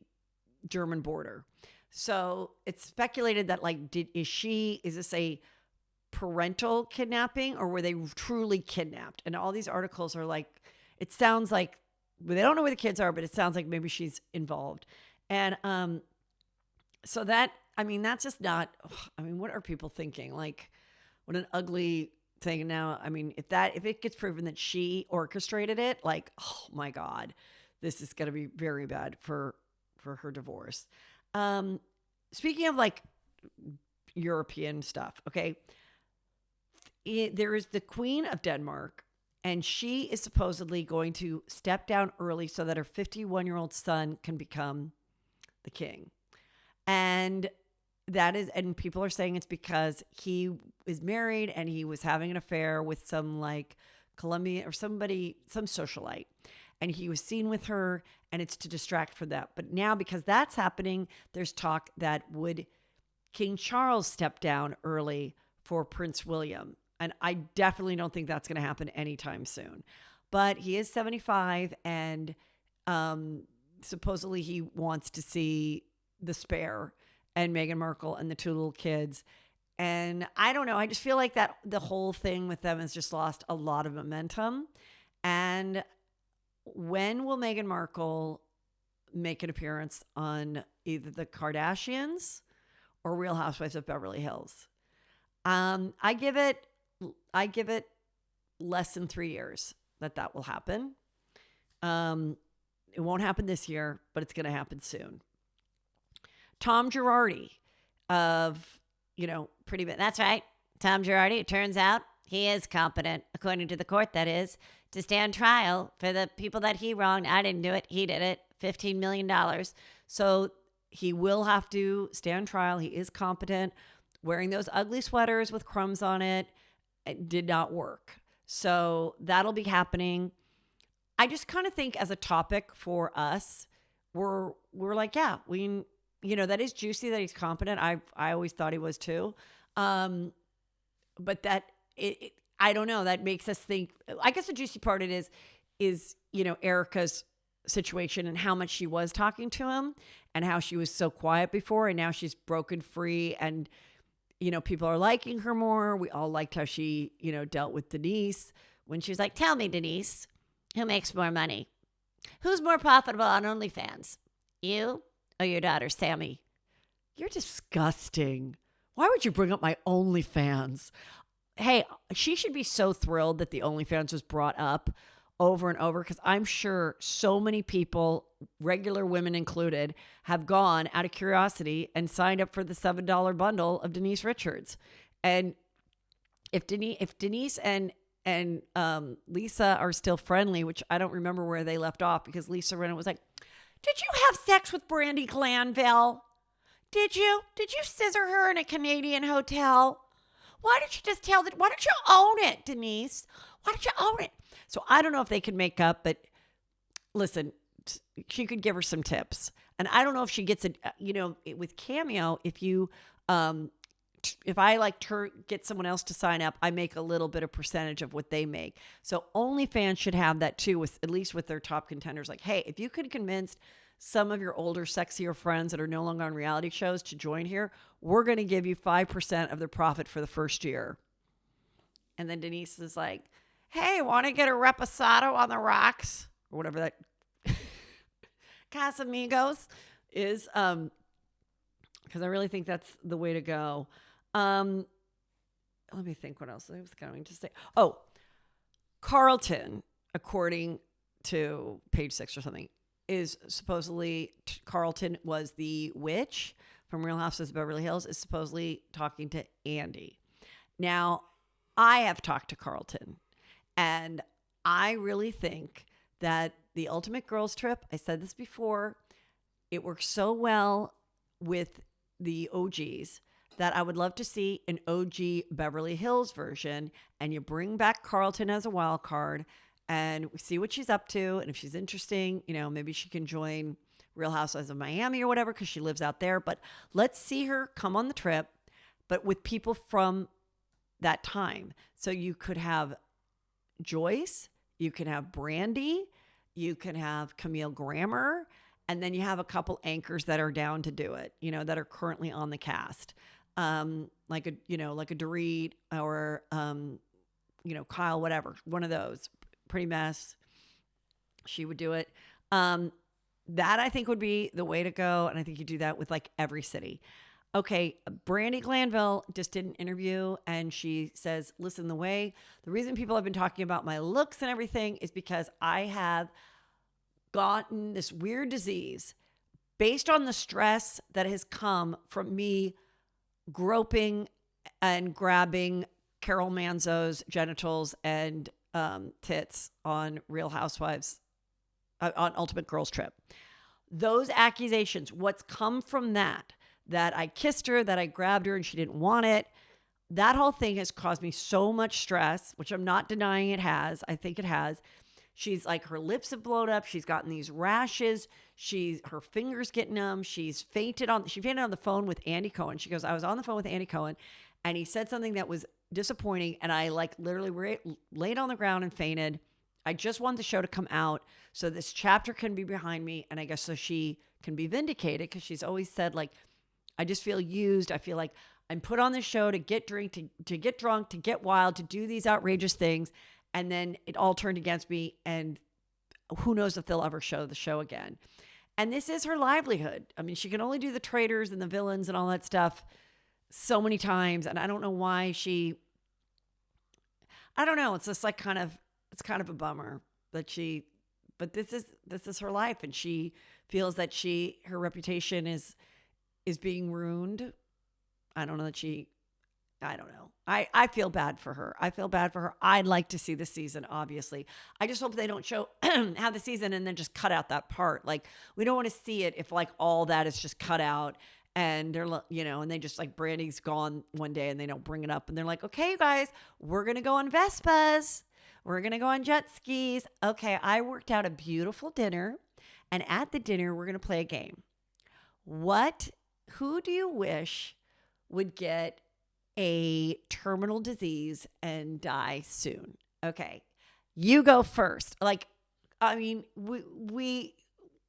German border. So it's speculated that, like, is this a parental kidnapping, or were they truly kidnapped? And all these articles are like, it sounds like, they don't know where the kids are, but it sounds like maybe she's involved. And so that, I mean, that's just not, I mean, what are people thinking? Like, what an ugly thing. Now, I mean, if it gets proven that she orchestrated it, like, oh my God, this is going to be very bad for her divorce. Speaking of, like, European stuff, okay, there is the Queen of Denmark, and she is supposedly going to step down early so that her 51-year-old son can become the king. And and people are saying it's because he is married and he was having an affair with some, like, Colombian or somebody, some socialite. And he was seen with her, and it's to distract from that. But now, because that's happening, there's talk that would King Charles step down early for Prince William. And I definitely don't think that's going to happen anytime soon. But he is 75, and supposedly he wants to see the spare and Meghan Markle and the 2 little kids. And I don't know. I just feel like that the whole thing with them has just lost a lot of momentum. And when will Meghan Markle make an appearance on either the Kardashians or Real Housewives of Beverly Hills? I give it less than 3 years that will happen. It won't happen this year, but it's going to happen soon. Tom Girardi of, Pretty Bit. That's right. Tom Girardi, it turns out he is competent, according to the court, that is, to stand trial for the people that he wronged. I didn't do it. He did it. $15 million. So he will have to stand trial. He is competent. Wearing those ugly sweaters with crumbs on it did not work. So that'll be happening. I just kind of think as a topic for us, we're like, yeah, that is juicy that he's competent. I always thought he was too. But that I don't know. That makes us think. I guess the juicy part of it is Erica's situation and how much she was talking to him and how she was so quiet before and now she's broken free and people are liking her more. We all liked how she dealt with Denise when she was like, "Tell me, Denise, who makes more money? Who's more profitable on OnlyFans? You or your daughter Sammy?" You're disgusting. Why would you bring up my OnlyFans? Hey, she should be so thrilled that the OnlyFans was brought up over and over because I'm sure so many people, regular women included, have gone out of curiosity and signed up for the $7 bundle of Denise Richards. And if Denise and Lisa are still friendly, which I don't remember where they left off because Lisa Rinna was like, "Did you have sex with Brandi Glanville? Did you scissor her in a Canadian hotel? Why did you just why don't you own it, Denise? Why don't you own it?" So I don't know if they can make up, but listen, she could give her some tips. And I don't know if she gets it, with Cameo, if I get someone else to sign up, I make a little bit of percentage of what they make. So OnlyFans should have that too, at least with their top contenders. Like, hey, if you could convince some of your older, sexier friends that are no longer on reality shows to join here, we're going to give you 5% of their profit for the first year. And then Denise is like, "Hey, want to get a reposado on the rocks?" Or whatever that Casamigos is. Because I really think that's the way to go. Let me think what else I was going to say. Oh, Carlton, according to Page 6 or something, is supposedly Carlton was the witch from Real Housewives of Beverly Hills, is supposedly talking to Andy. Now, I have talked to Carlton, and I really think that the ultimate girls trip, I said this before, it works so well with the OGs that I would love to see an OG Beverly Hills version, and you bring back Carlton as a wild card and we see what she's up to. And if she's interesting, maybe she can join Real Housewives of Miami or whatever, because she lives out there. But let's see her come on the trip, but with people from that time. So you could have Joyce, you can have Brandi, you can have Camille Grammer, and then you have a couple anchors that are down to do it, that are currently on the cast. Like a Dorit or, Kyle, whatever, one of those. Pretty Mess. She would do it. That I think would be the way to go. And I think you do that with every city. Okay. Brandi Glanville just did an interview and she says, "Listen, the reason people have been talking about my looks and everything is because I have gotten this weird disease based on the stress that has come from me groping and grabbing Carol Manzo's genitals and tits on Real Housewives, on Ultimate Girls Trip. Those accusations, what's come from that I kissed her, that I grabbed her and she didn't want it, that whole thing has caused me so much stress, which I'm not denying it has. I think it has. She's her lips have blown up. She's gotten these rashes. Her fingers getting numb. She fainted on the phone with Andy Cohen. She goes, "I was on the phone with Andy Cohen and he said something that was disappointing. And I literally laid on the ground and fainted. I just want the show to come out so this chapter can be behind me." And I guess so she can be vindicated, because she's always said, "I just feel used. I feel like I'm put on this show to get drunk, to get wild, to do these outrageous things. And then it all turned against me. And who knows if they'll ever show the show again." And this is her livelihood. I mean, she can only do the traitors and the villains and all that stuff so many times. And I don't know why I don't know. It's just like it's kind of a bummer that but this is her life, and she feels that her reputation is being ruined. I don't know. I feel bad for her. I'd like to see the season, obviously. I just hope they don't have the season and then just cut out that part. Like, we don't want to see it if like all that is just cut out and they're, and they just like Brandi's gone one day and they don't bring it up. And they're like, okay, you guys, we're going to go on Vespas. We're going to go on jet skis. Okay, I worked out a beautiful dinner. And at the dinner, we're going to play a game. Who do you wish would get a terminal disease and die soon? Okay, you go first. Like, I mean, we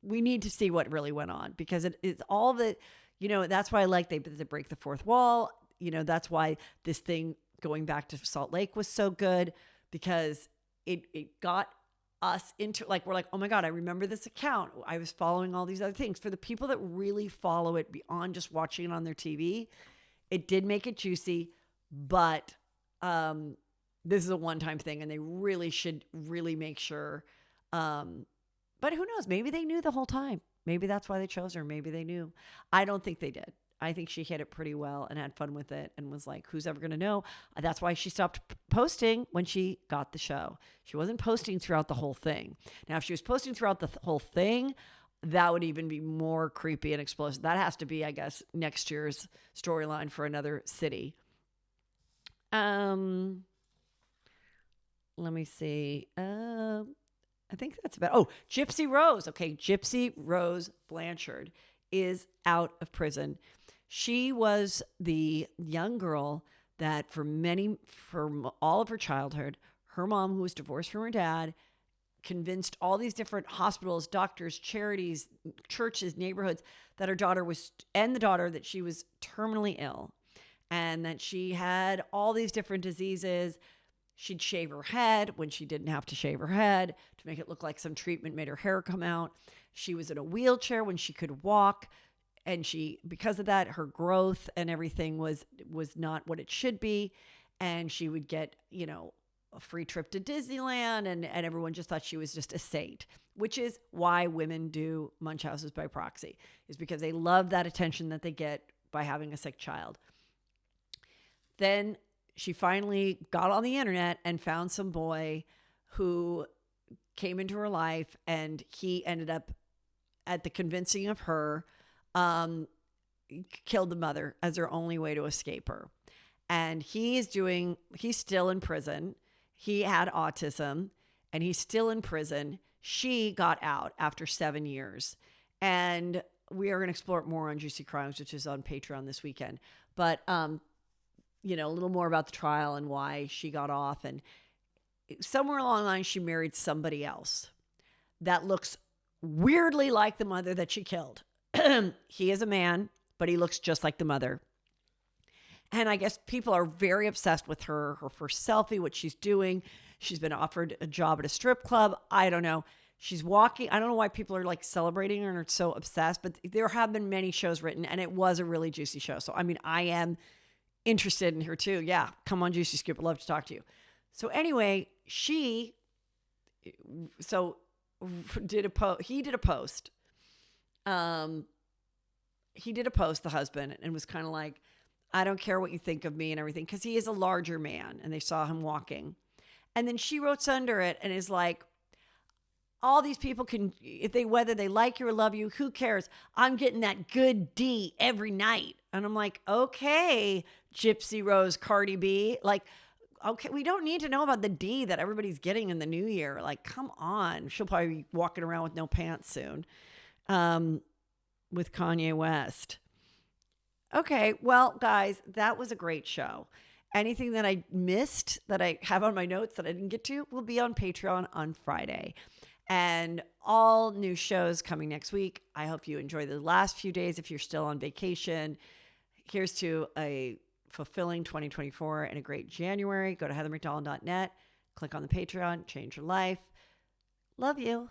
need to see what really went on, because it's all the, that's why I like they break the fourth wall. That's why this thing going back to Salt Lake was so good, because it got us into, like, we're like, oh my God, I remember this account. I was following all these other things. For the people that really follow it beyond just watching it on their TV, it did make it juicy, but this is a one-time thing, and they really should really make sure. But who knows? Maybe they knew the whole time. Maybe that's why they chose her. Maybe they knew. I don't think they did. I think she hit it pretty well and had fun with it and was like, who's ever going to know? That's why she stopped posting when she got the show. She wasn't posting throughout the whole thing. Now, if she was posting throughout the whole thing, that would even be more creepy and explosive. That has to be, I guess, next year's storyline for another city. Let me see. I think that's about, Gypsy Rose. Okay, Gypsy Rose Blanchard is out of prison. She was the young girl that for all of her childhood, her mom, who was divorced from her dad, convinced all these different hospitals, doctors, charities, churches, neighborhoods that her daughter that she was terminally ill and that she had all these different diseases. She'd shave her head when she didn't have to shave her head to make it look like some treatment made her hair come out. She was in a wheelchair when she could walk. And because of that, her growth and everything was not what it should be. And she would get, a free trip to Disneyland, and everyone just thought she was just a saint, which is why women do Munchausen's by proxy, is because they love that attention that they get by having a sick child. Then she finally got on the internet and found some boy who came into her life, and he ended up, at the convincing of her, killed the mother as their only way to escape her. And he's still in prison. He had autism and he's still in prison. She got out after 7 years. And we are going to explore it more on Juicy Crimes, which is on Patreon this weekend. But, a little more about the trial and why she got off. And somewhere along the line, she married somebody else that looks weirdly like the mother that she killed. He is a man, but he looks just like the mother. And I guess people are very obsessed with her first selfie, what she's doing. She's been offered a job at a strip club. I don't know. She's walking. I don't know why people are like celebrating her and are so obsessed, but there have been many shows written, and it was a really juicy show. So, I mean, I am interested in her too. Yeah. Come on, Juicy Scoop. I'd love to talk to you. So anyway, he did a post. He did a post, the husband, and was kind of like, I don't care what you think of me and everything, because he is a larger man, and they saw him walking. And then she wrote under it and is like, all these people can, whether they like you or love you, who cares? I'm getting that good D every night. And I'm like, okay, Gypsy Rose, Cardi B. Like, okay, we don't need to know about the D that everybody's getting in the new year. Like, come on. She'll probably be walking around with no pants soon. With Kanye West. Okay, well, guys, that was a great show. Anything that I missed that I have on my notes that I didn't get to will be on Patreon on Friday. And all new shows coming next week. I hope you enjoy the last few days if you're still on vacation. Here's to a fulfilling 2024 and a great January. Go to heathermcdonald.net, click on the Patreon, change your life. Love you.